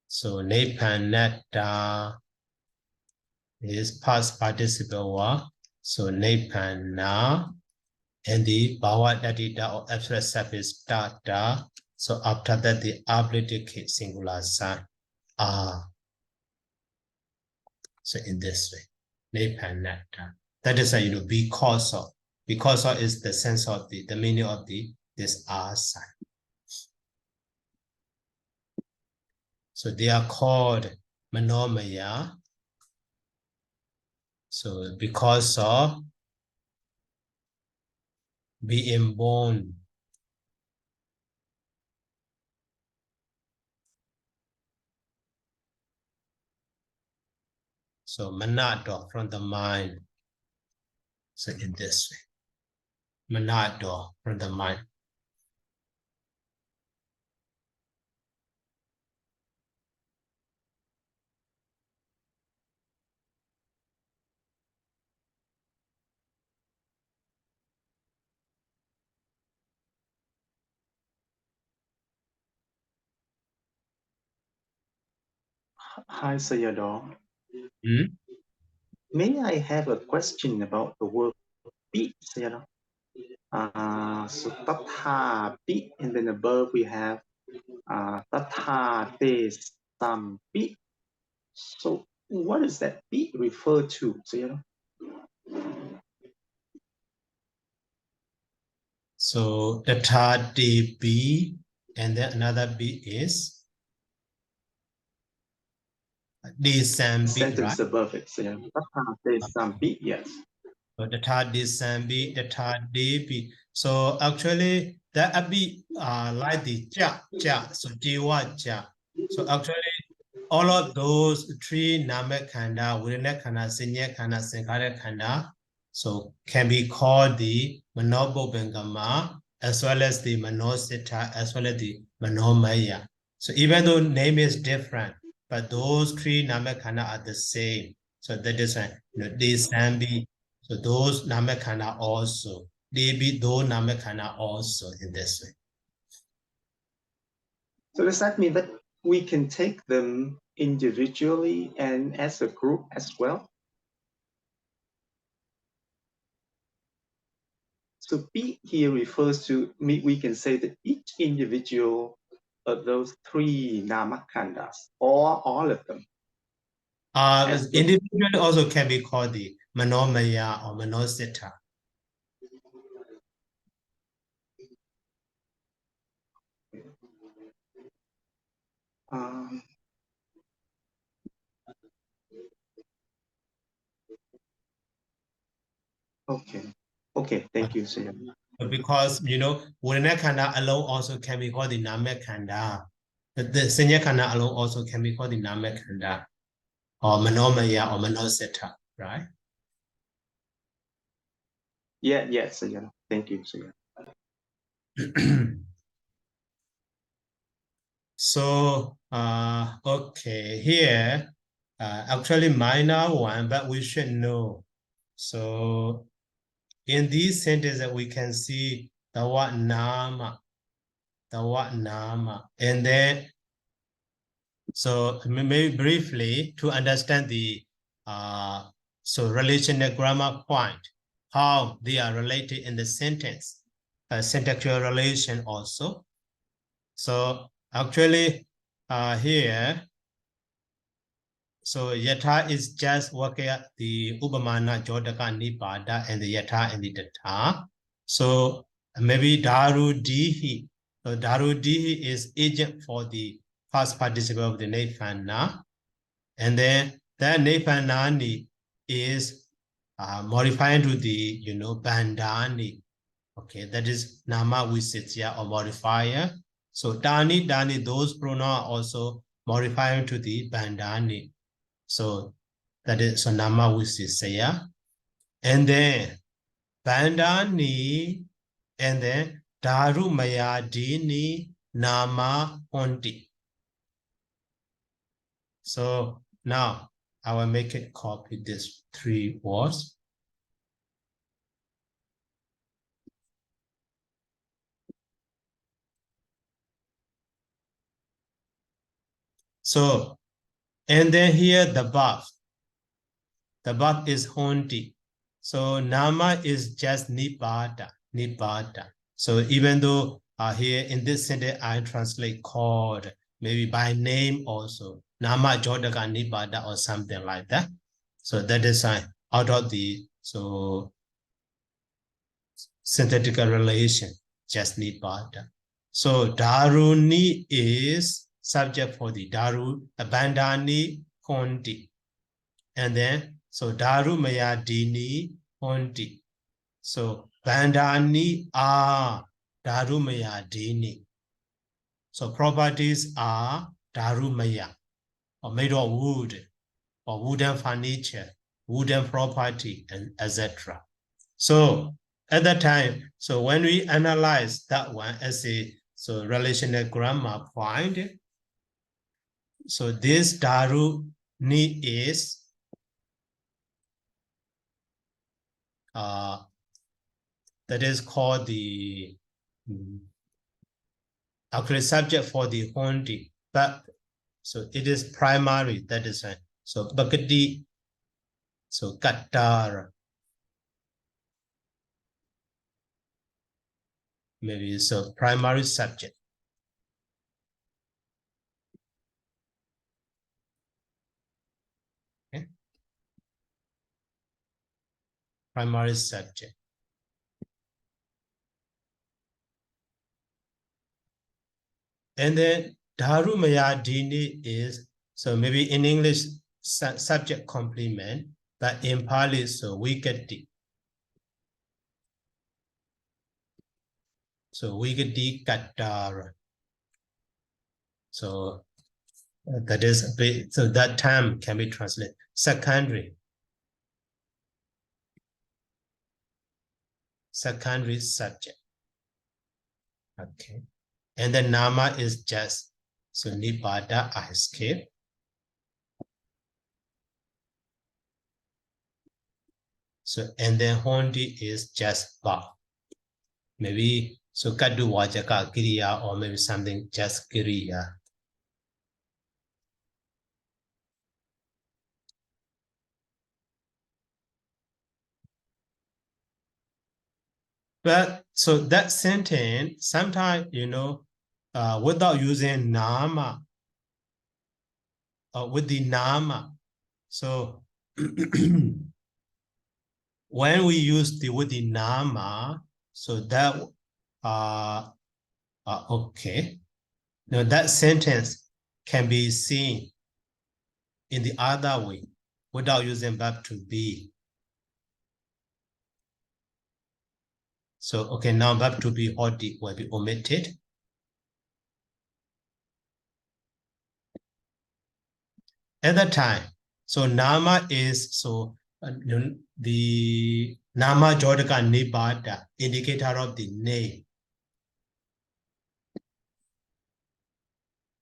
So nepanata is past participle verb. So nepana and the bhava datita or abstract surface tata. So after that the obligate singular sign ah. So in this way, nepanata. That is because of. Because of is the sense of the meaning of this R sign. So they are called manomaya. So because of being born. So manado from the mind. So in this way. Manado from the mind. Hi, Sayadaw. Hmm? May I have a question about the word pi, Sayadaw? So tatha pi, and then above we have tatha te sam pi. So what does that pi refer to, Sayadaw? So the third D B, and then another B is D Sam B, right? Sentence above it, Sayadaw. Tatha te sam pi, yes. So the third D Sam B, the third D B. So actually that a bit like the ja, so jiwa ja. So actually all of those three namek khanda, within khanda, sinya khanda, sankara khanda, so can be called the manobobengama as well as the manosita as well as the manomaya. So even though name is different, but those three namek khanda are the same. So that is why they can be. So those namek khanda also they be those namek khanda also in this way. So does that mean that we can take them individually and as a group as well? So pi here refers to, we can say that each individual of those three namakhandas, or all of them. Individual also can be called the manomaya or manosita. Um, okay, thank you, Sayam. Because Urinakanda alone also can be called the Namekanda. The Sinyakanda alone also can be called the Namekanda or Manomaya or Manosita, right? Yeah, Sayam. Thank you, Sayam. So okay, here actually minor one, but we should know. So in these sentences we can see the word nama, and then so maybe briefly to understand the so relational grammar point, how they are related in the sentence, syntactical relation also. So actually here, so yata is just working at the ubamana jodaka nipada and the yata and the data. So maybe daru dihi. So daru dihi is agent for the past participle of the nefana. And then that nepanani is modifying to the bandani. Okay, that is nama visitya or modifier. So dani, those pronouns are also modifying to the bandani. So that is so nama visitya. And then bandani, and then daru mayadini nama honti. So now I will make it copy these three words. So, and then here the verb. The verb is honti. So nama is just nipada. So even though here in this sentence I translate called, maybe by name also, nama jodaka nipada or something like that. So that is out of the synthetic relation, just nipada. So daruni is subject for the daru, bandani Hondi. And then, so Darumaya Dini Hondi. So Bandani are Darumaya Dini. So properties are Darumaya, or made of wood, or wooden furniture, wooden property, and etc. So at that time, so when we analyze that one as a relational grammar point, so this Daru ni is that is called the actually subject for the Hondi, but so it is primary, that is right. So Bhagati, so Katara, maybe it's a primary subject. Okay. Primary subject. And then Darumaya Dini is, so maybe in English, subject complement, but in Pali, so Vigati. So Vigati Katara. So that is a bit, so that term can be translated secondary. Secondary subject. Okay. And the Nama is just, so Nibbada, I escape. So, and then Hondi is just Ba. Maybe, so Kadu Wajaka Kiriya, or maybe something just Kiriya. But so that sentence, sometimes, without using Nama, with the Nama, so when we use with the Nama, so that, okay. Now that sentence can be seen in the other way without using verb to be. So, okay, now verb to be Hodi will be omitted. At that time, so Nama is, so the Nama Jodaka Nibada, indicator of the name.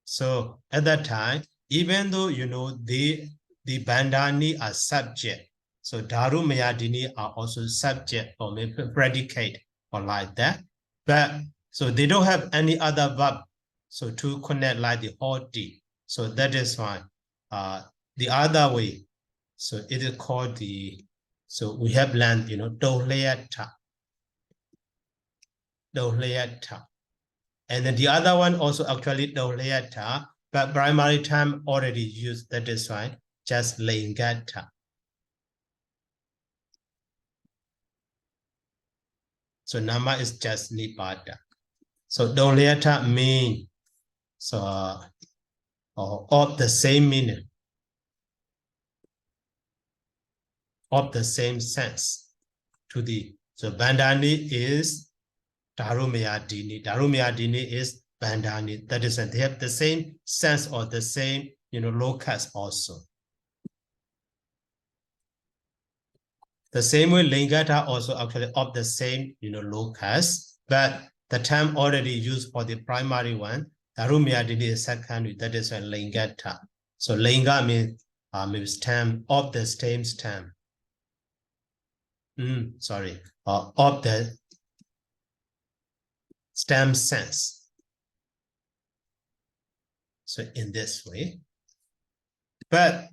So at that time, even though, the Bandani are subject, so Daru Mayadini are also subject or maybe predicate or like that. But so they don't have any other verb, so to connect like the Hodi. So that is why the other way, so it is called the, so we have learned, Dohleata. And then the other one also actually Dohleata, but primary term already used, that is why just Lingata. So Nama is just Nibbada. So Dohleata mean, so of the same meaning, of the same sense to the, so Bandani is Darumyadini. Darumyadini is Bandani. That is, they have the same sense or the same, locus also. The same way Lingata also actually of the same, locus, but the term already used for the primary one, Darumyadini is secondary, that is a Lingata. So Linga means stem of the same stem. Of the stem sense. So in this way. But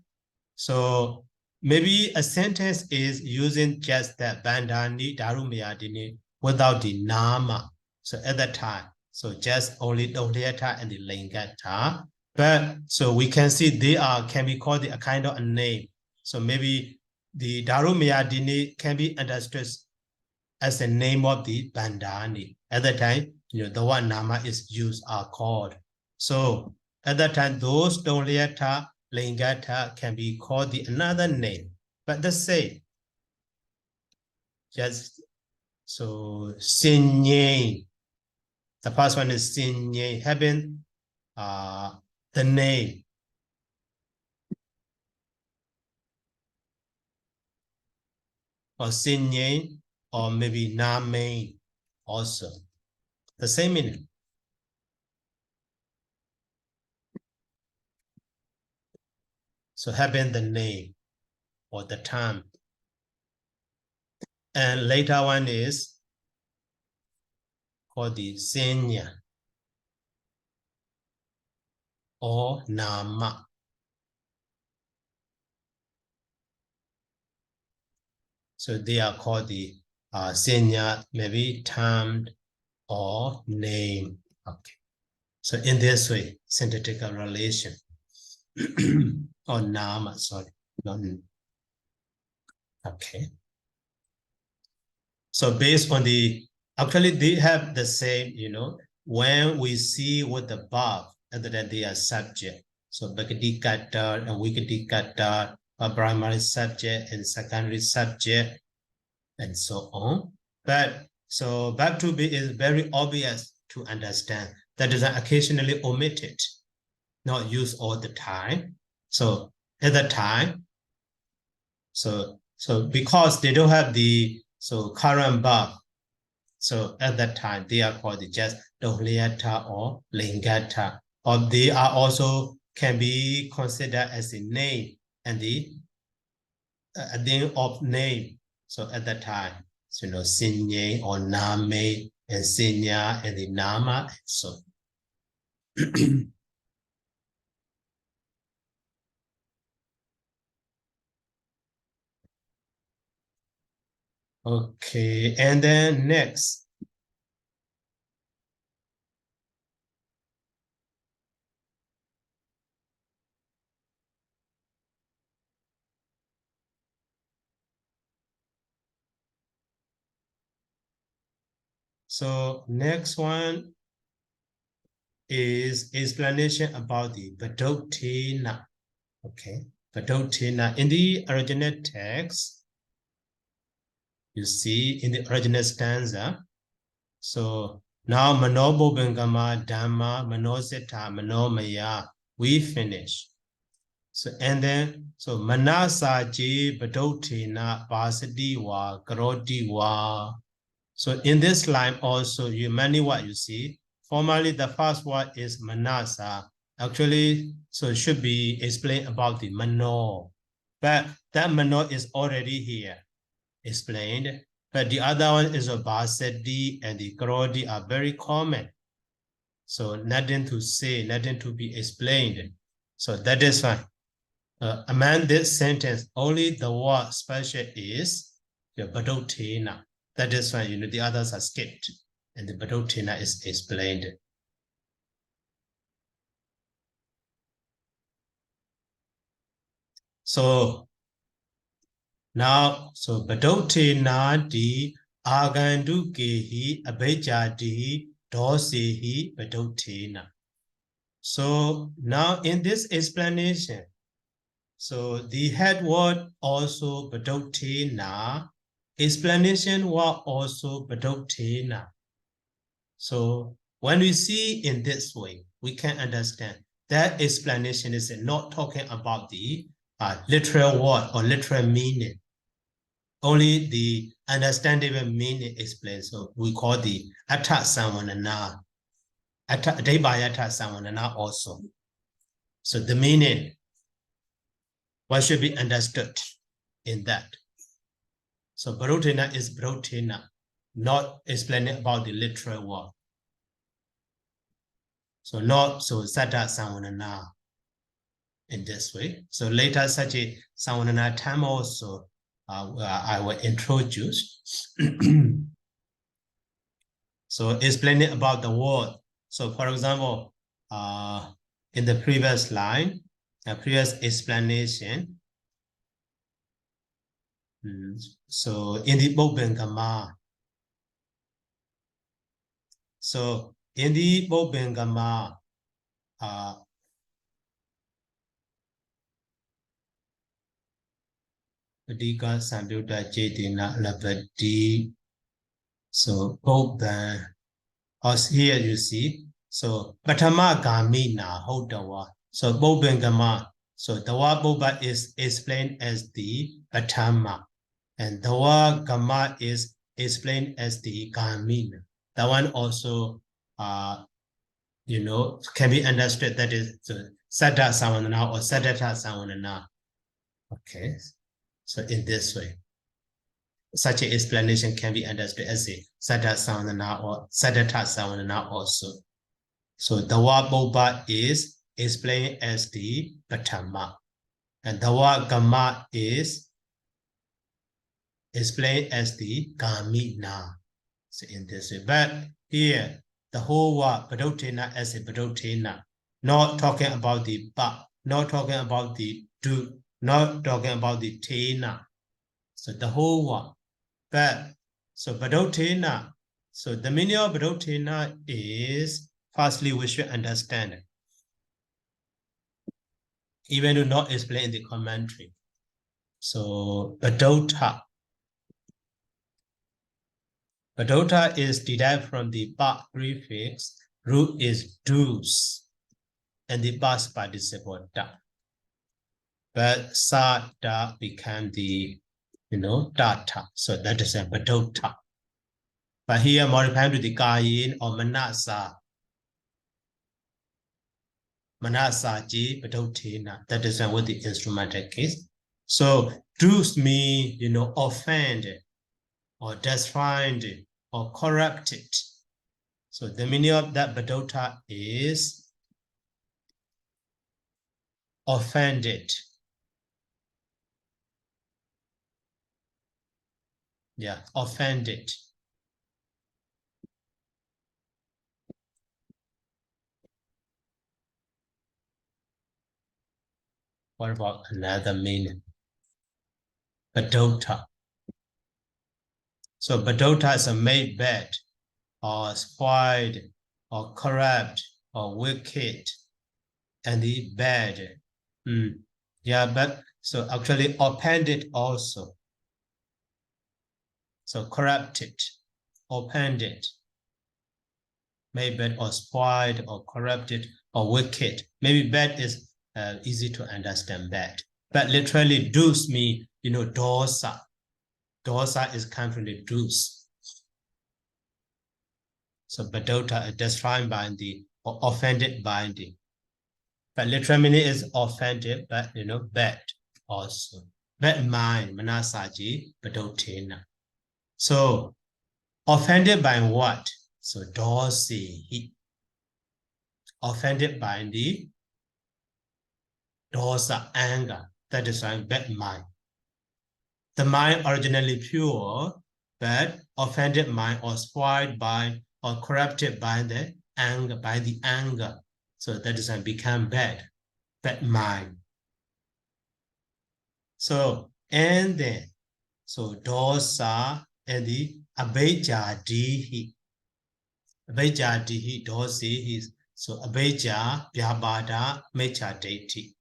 so maybe a sentence is using just the Bandani, Darumyadini without the Nama. So at that time, so just only Dohleata and the Lingata. But so we can see they can be called a kind of a name. So maybe the Darumyadini can be understood as the name of the Bandani. At that time, the one Nama is used are called. So at that time, those Dohleata Lingata can be called the another name, but the same. Just so Sinye. The first one is Sinye, having the name. Or Sinye, or maybe Name also. The same meaning. So having the name or the term. And later one is called the Senya or Nama. So they are called the Senya, maybe termed or name. Okay. So in this way, syntactical relation or Nama, sorry. Okay. So based on actually they have the same, when we see with the verb, other than they are subject. So Bhakti-kata and Vikati-kata are primary subject and secondary subject and so on. But so verb to be is very obvious to understand. That is occasionally omitted, not used all the time. So at the time, so because they don't have the current verb, so at that time they are called just Dohliata or Lingata, or they are also can be considered as a name and the name of name. So at that time, so Sinye or Name and Sinya and the Nama and so. Okay, and then next. So next one is explanation about the Badotina. Okay, Badotina in the original text, you see in the original stanza. So now Manobo Bengama Dhamma Manosita Manomaya, we finish. So and then so Manasa Ji Badotina Basadiwa Karodiwa. So in this line also you many what you see. Formally the first word is Manasa. Actually, so it should be explained about the Mano. But that Mano is already here explained. But the other one is a Basadi and the Karodi are very common. So nothing to say, nothing to be explained. So that is fine. Among this sentence, only the word special is the Badotina. That is why the others are skipped and the Badotina is explained. So now, so Badotina di Agandu Gehi Abejadi Dosehi Badotina. So now in this explanation, so the head word also Badotina, explanation word also Badotina. So when we see in this way, we can understand that explanation is not talking about the literal word or literal meaning. Only the understandable meaning explained. So we call the Atta Samanana, Debayata Samanana also. So the meaning, what should be understood in that? So Barotina is Barotina, not explaining about the literal word. So not so Sata Samanana in this way. So later such a Samanana time also I will introduce. So explaining about the word. So for example, in the previous line, previous explanation, so in the Bobengama, so in the Bobengama, Adika Sambuta Chetina Lavadi. So Boban. As here you see. So Patama Gamina Hodawa. So Bobengama. So Dawa Boba is explained as the Patama. And Dawa Gama is explained as the Gamina. That one also can be understood, that is the Sada Savanana or Sadata Savanana. Okay, so in this way, such an explanation can be understood as a Sada Savanana or Sadata Savanana also. So Dawa Boba is explained as the Patama, and Dawa Gama is explained as the Gamina. So in this way, but here the whole word Padotena as a Padotena, not talking about the ba, not talking about the do, not talking about the tena. So the whole word. But so Padotena. So the meaning of Padotena is, firstly, we should understand it, even though not explain in the commentary. So Padota. Padota is derived from the ba prefix, root is dus, and the past participle da. But sa da became the data. So that is a Padota. But here modifying to the kayin or manasa. Manasa ji Padotena. That is with the instrumental case. So dus mean offend or destroyed or corrupted. So the meaning of that Padota is offended. Yeah, offended. What about another meaning? Padota. So Padota is a made bad, or spoiled, or corrupt, or wicked, and the bad. Yeah, but so actually offended also. So corrupted, offended, made bad, or spoiled, or corrupted, or wicked. Maybe bad is easy to understand, bad. But literally dus mean, dosa. Dosa is come from the dus. So Padota is destroyed by the, or offended by the. But literal meaning is offended, but bad also. Bad mind, manasaji, Padotena. So offended by what? So dosi. Offended by the dosa, anger. That is why bad mind. The mind originally pure, but offended mind or spoiled by or corrupted by the anger, So that is why become bad mind. So and then so dosa and the abejadihi. Abejadihi dosi is so abeja vyabada mechadeti.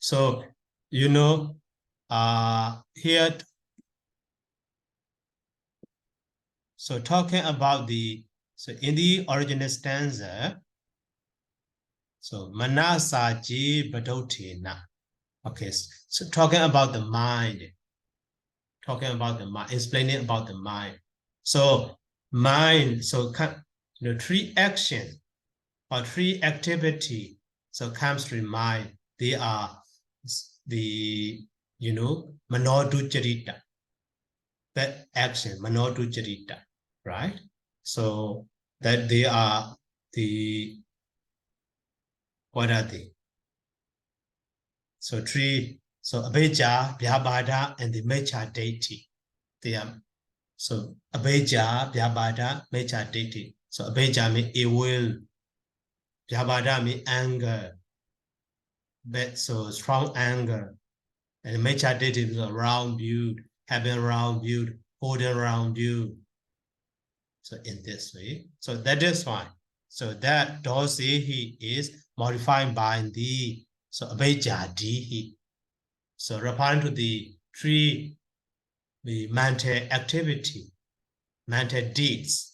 So here, so talking about so in the original stanza, so manasaji badotena. Okay, so talking about the mind, explaining about the mind. So mind, so three actions or three activity, so comes to mind. They are the manodu charita, that action, manodu charita, right? So that they are what are they? So three, so Abeja, Vyabhada, and the Mecha deity. They are, so Abeja, Vyabhada, Mecha deity. So Abeja means ill will, Vyabhada means anger, but so strong anger, and Mecha deity is around you, having around you, holding around you. So in this way, so that is fine. So that dosi is modified by the so abejadihi. So referring to the 3 the mental activity, mental deeds.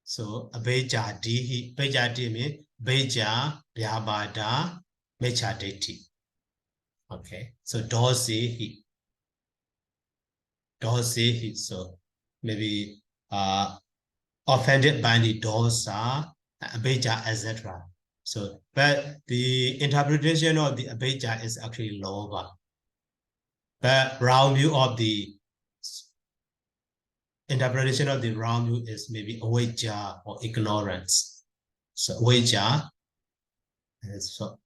So abeja dihi, beja di means beja vyabada mecha detti. Okay, so dosehi, so maybe offended by the dosa, abeja, etc. So, but the interpretation of the abeja is actually lower. But round view of the interpretation of the round view is maybe aweja or ignorance. So aweja is so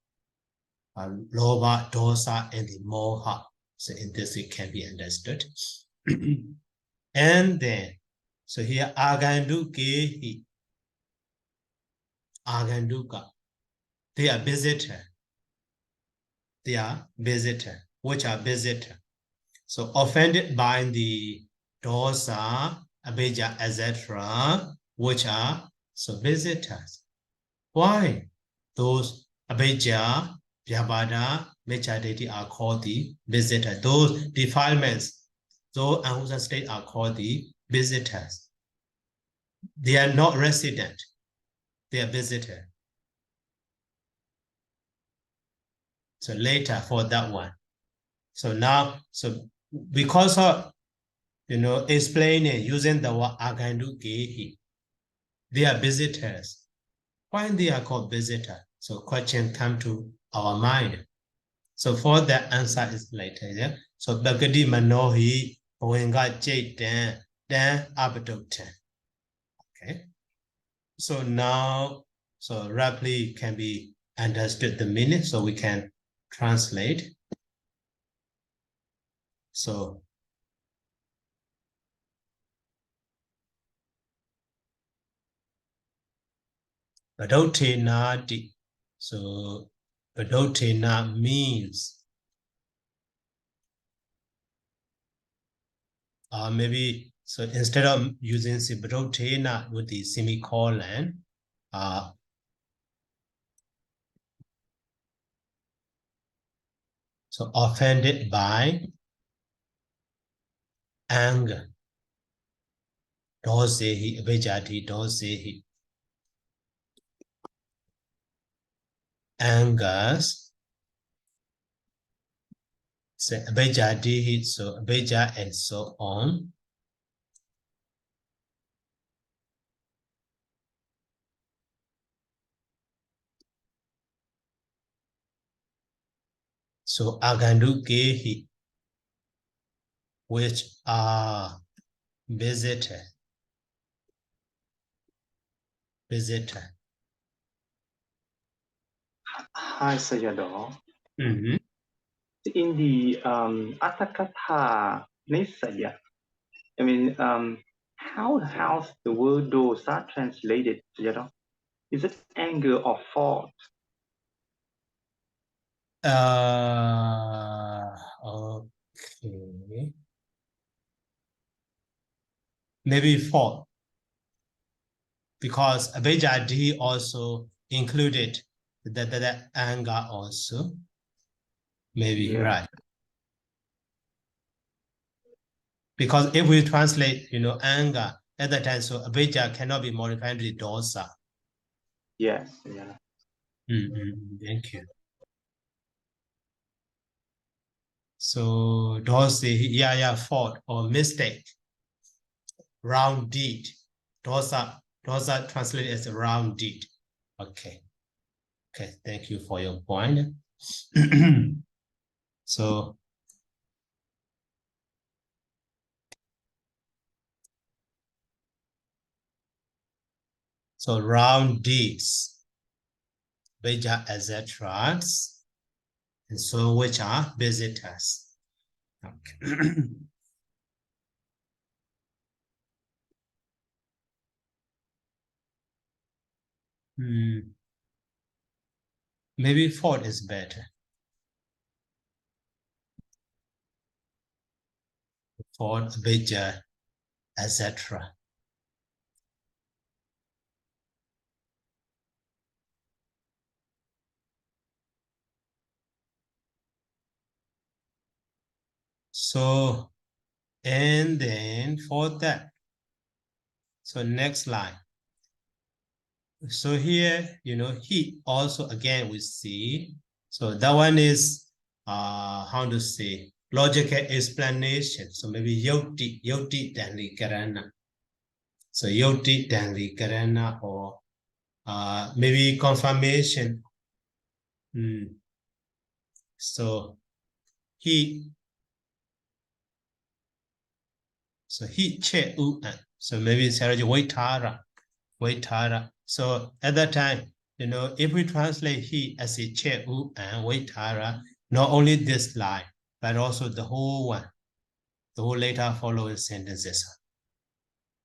lower dosa and the moha. So in this it can be understood. And then, so here agandukehi, aganduka, they are visitor. They are visitor, which are visitor. So offended by the dosa, abeja, etc., which are so visitors. Why? Those abeja, vyabada, mechadeti are called the visitor. Those defilements, those unwholesome states are called the visitors. They are not resident. They are visitor. So later for that one. So now, so because of, explaining using the word agandu gehi, they are visitors. Why they are called visitor? So question come to our mind. So for the answer is later. Yeah. So bagadi manohi oenga jaitan dan abadoktan. Okay. So now, so roughly can be understood the meaning. So we can translate. So Badotena di. So Badotena means maybe so instead of using Badotena with the semicolon, so offended by anger. Dosehi abejati dosehi. Angers. So abejati, so abeja and so on. So agandukehi, which are visitor. Hi, Sayadaw. Mm-hmm. In the Atakatha Nisaya, I mean, how's the word dosa translated, Sayadaw? Is it anger or fault? Okay. Maybe fault. Because abejadi also included the anger also. Maybe, Yeah. right. Because if we translate, anger at that time, so abeja cannot be modified to the dosa. Yes, yeah. Thank you. So dosa, yeah, fault or mistake. Round deed. Dosa translated as a round deed. Okay, thank you for your point. So round deeds, beja, etc., and so which are visitors. Okay. Maybe fault is better. Fault, beja, etc. So, and then for that, so next line. So here, he also, again, we see, so that one is, how to say, logical explanation. So maybe yoti danli karana. So yoti danli karana, or maybe confirmation. So he che u. So maybe it's waitara. So at that time, if we translate he as a che u and waitara, not only this line, but also the whole one, the whole later following sentences.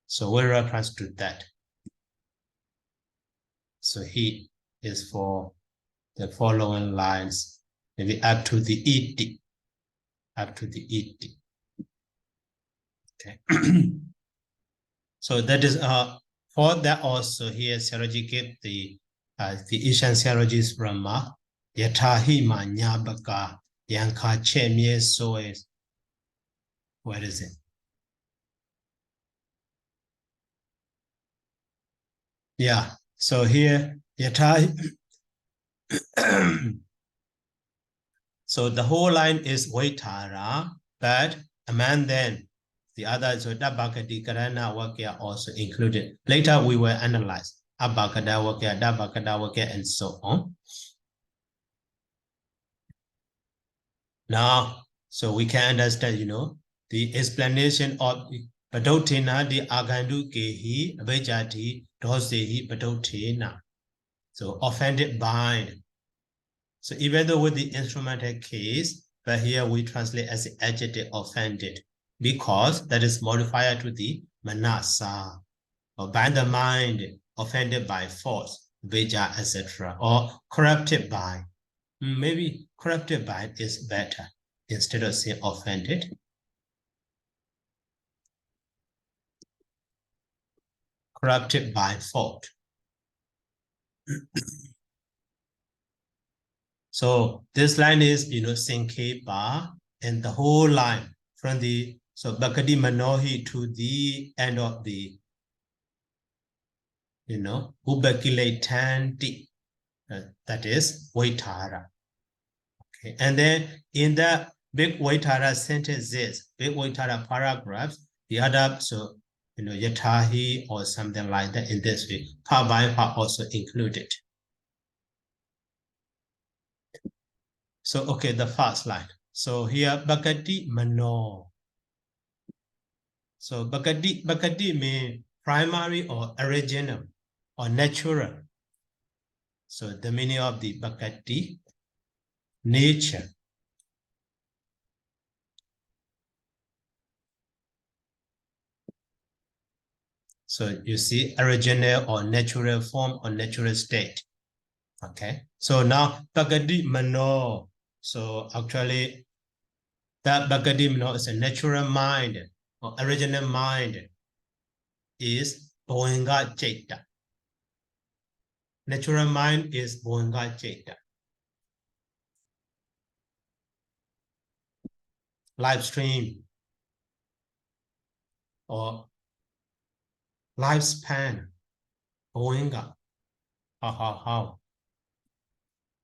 So we reference to that. So he is for the following lines, maybe up to the ed. Up to the ed. Okay. So that is for that also here Saraji gave the Asian Saraji's Brahma Yatahi ma nyabaka yanka chemie so is, where is it? Yeah, so here Yatahi. So the whole line is waitara, but a man then the other, so dabakadi karana wakya also included. Later we will analyze abakada wakya, dabakada wakya, and so on. Now, so we can understand, the explanation of Padotina, the Agandu Kehi, Abejati, Dosehi, Padotina. So offended by. So even though with the instrumental case, but here we translate as the adjective offended, because that is modifier to the manasa, or by the mind, offended by force, beja, etc., or corrupted by. Maybe corrupted by is better instead of saying offended. Corrupted by fault. So this line is, Sinkeba, and the whole line from the, so Bakadi Manohi to the end of the, Ubakile Tanti, that is Waitara. Okay, and then in the big Waitara sentences, big Waitara paragraphs, the other, so, Yatahi or something like that in this way, Pa by Pa also included. So, okay, the first line. So here, Bakati Mano. So Bakati means primary or original or natural. So the meaning of the Bakati, nature. So you see original or natural form or natural state. Okay. So now Bakati Mano. So actually that Bakati Mano is a natural mind or original mind is Boenga Cheta. Natural mind is Boenga Cheta. Live stream or lifespan, Boenga. How?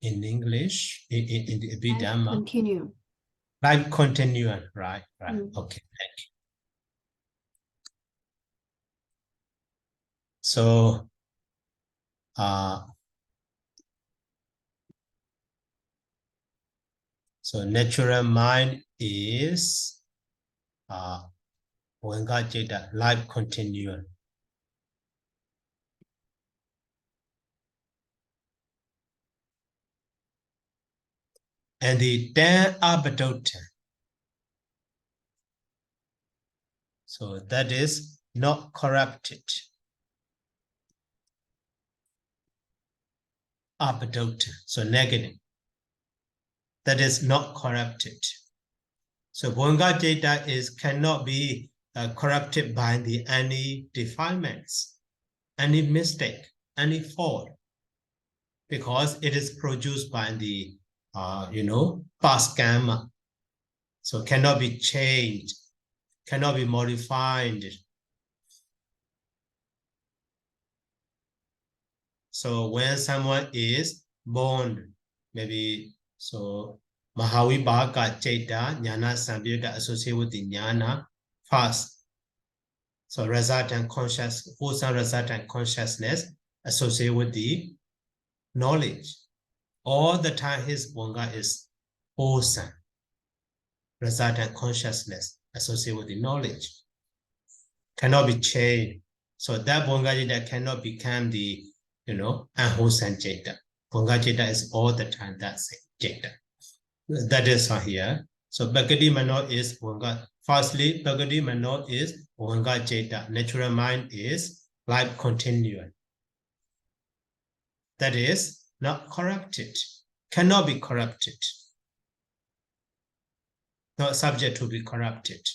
In English, in the Abhidhamma. Continue. Life continuum, right? Okay, thank you. So, so natural mind is life continuum. And the Dan Abadota. So that is not corrupted. Abadota, so negative. That is not corrupted. So Boenga data cannot be corrupted by any defilements, any mistake, any fault, because it is produced by the past karma. So cannot be changed, cannot be modified. So when someone is born, maybe so Mahavibhaka Chaita Jnana Sambhyuta associated with the Jnana first. So resultant conscious, wholesome resultant consciousness associated with the knowledge. All the time his Bonga is wholesome resultant consciousness associated with the knowledge. Cannot be changed. So that Bonga Jita cannot become the unwholesome Jita. Bonga Jita is all the time that same Jita. That is here. So Bhagati Mano is Bonga. Firstly, Bhagati Mano is Bonga Jita. Natural mind is life continuum. That is not corrupted, cannot be corrupted, not subject to be corrupted.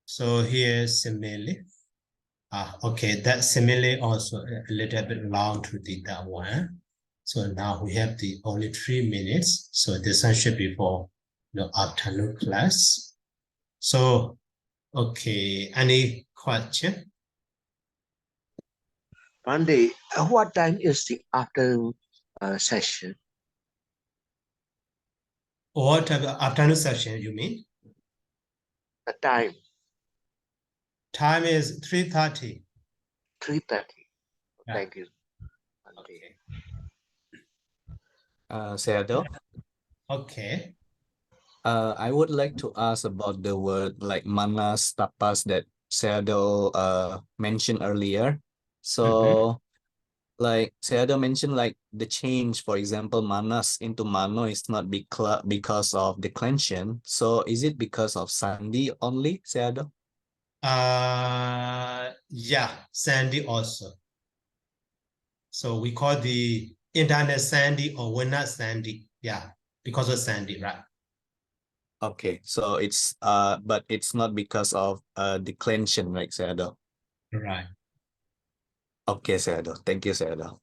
So here simile. Okay, that simile also a little bit long to read that one. So now we have the only 3 minutes. So this one should be for the afternoon class. So, okay, any question? Monday, what time is the afternoon session? What afternoon session you mean? The time? Time is 3:30. 3:30. Yeah. Thank you. Monday. Okay. Sayadaw, Okay. I would like to ask about the word like manas tapas that Sayadaw mentioned earlier. So like Sayadaw mentioned like the change, for example, manas into mano is not because of declension. So is it because of sandhi only, Sayadaw? Yeah, Sandy also. So we call the internet Sandy or we're not Sandy. Yeah, because of Sandy, right? Okay, so it's but it's not because of declension, right, Sayadaw? Right. Okay, Sayadaw. Thank you, Sayadaw.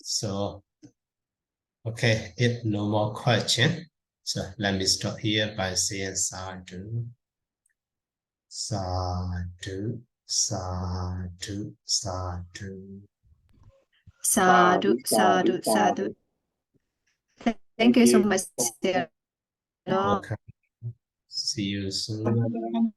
So, okay, if no more question, so let me stop here by saying sadhu, sadhu, sadhu, sadhu. Sadhu, sadhu, sadhu. Thank you so much, Sayadaw. Welcome. See you soon.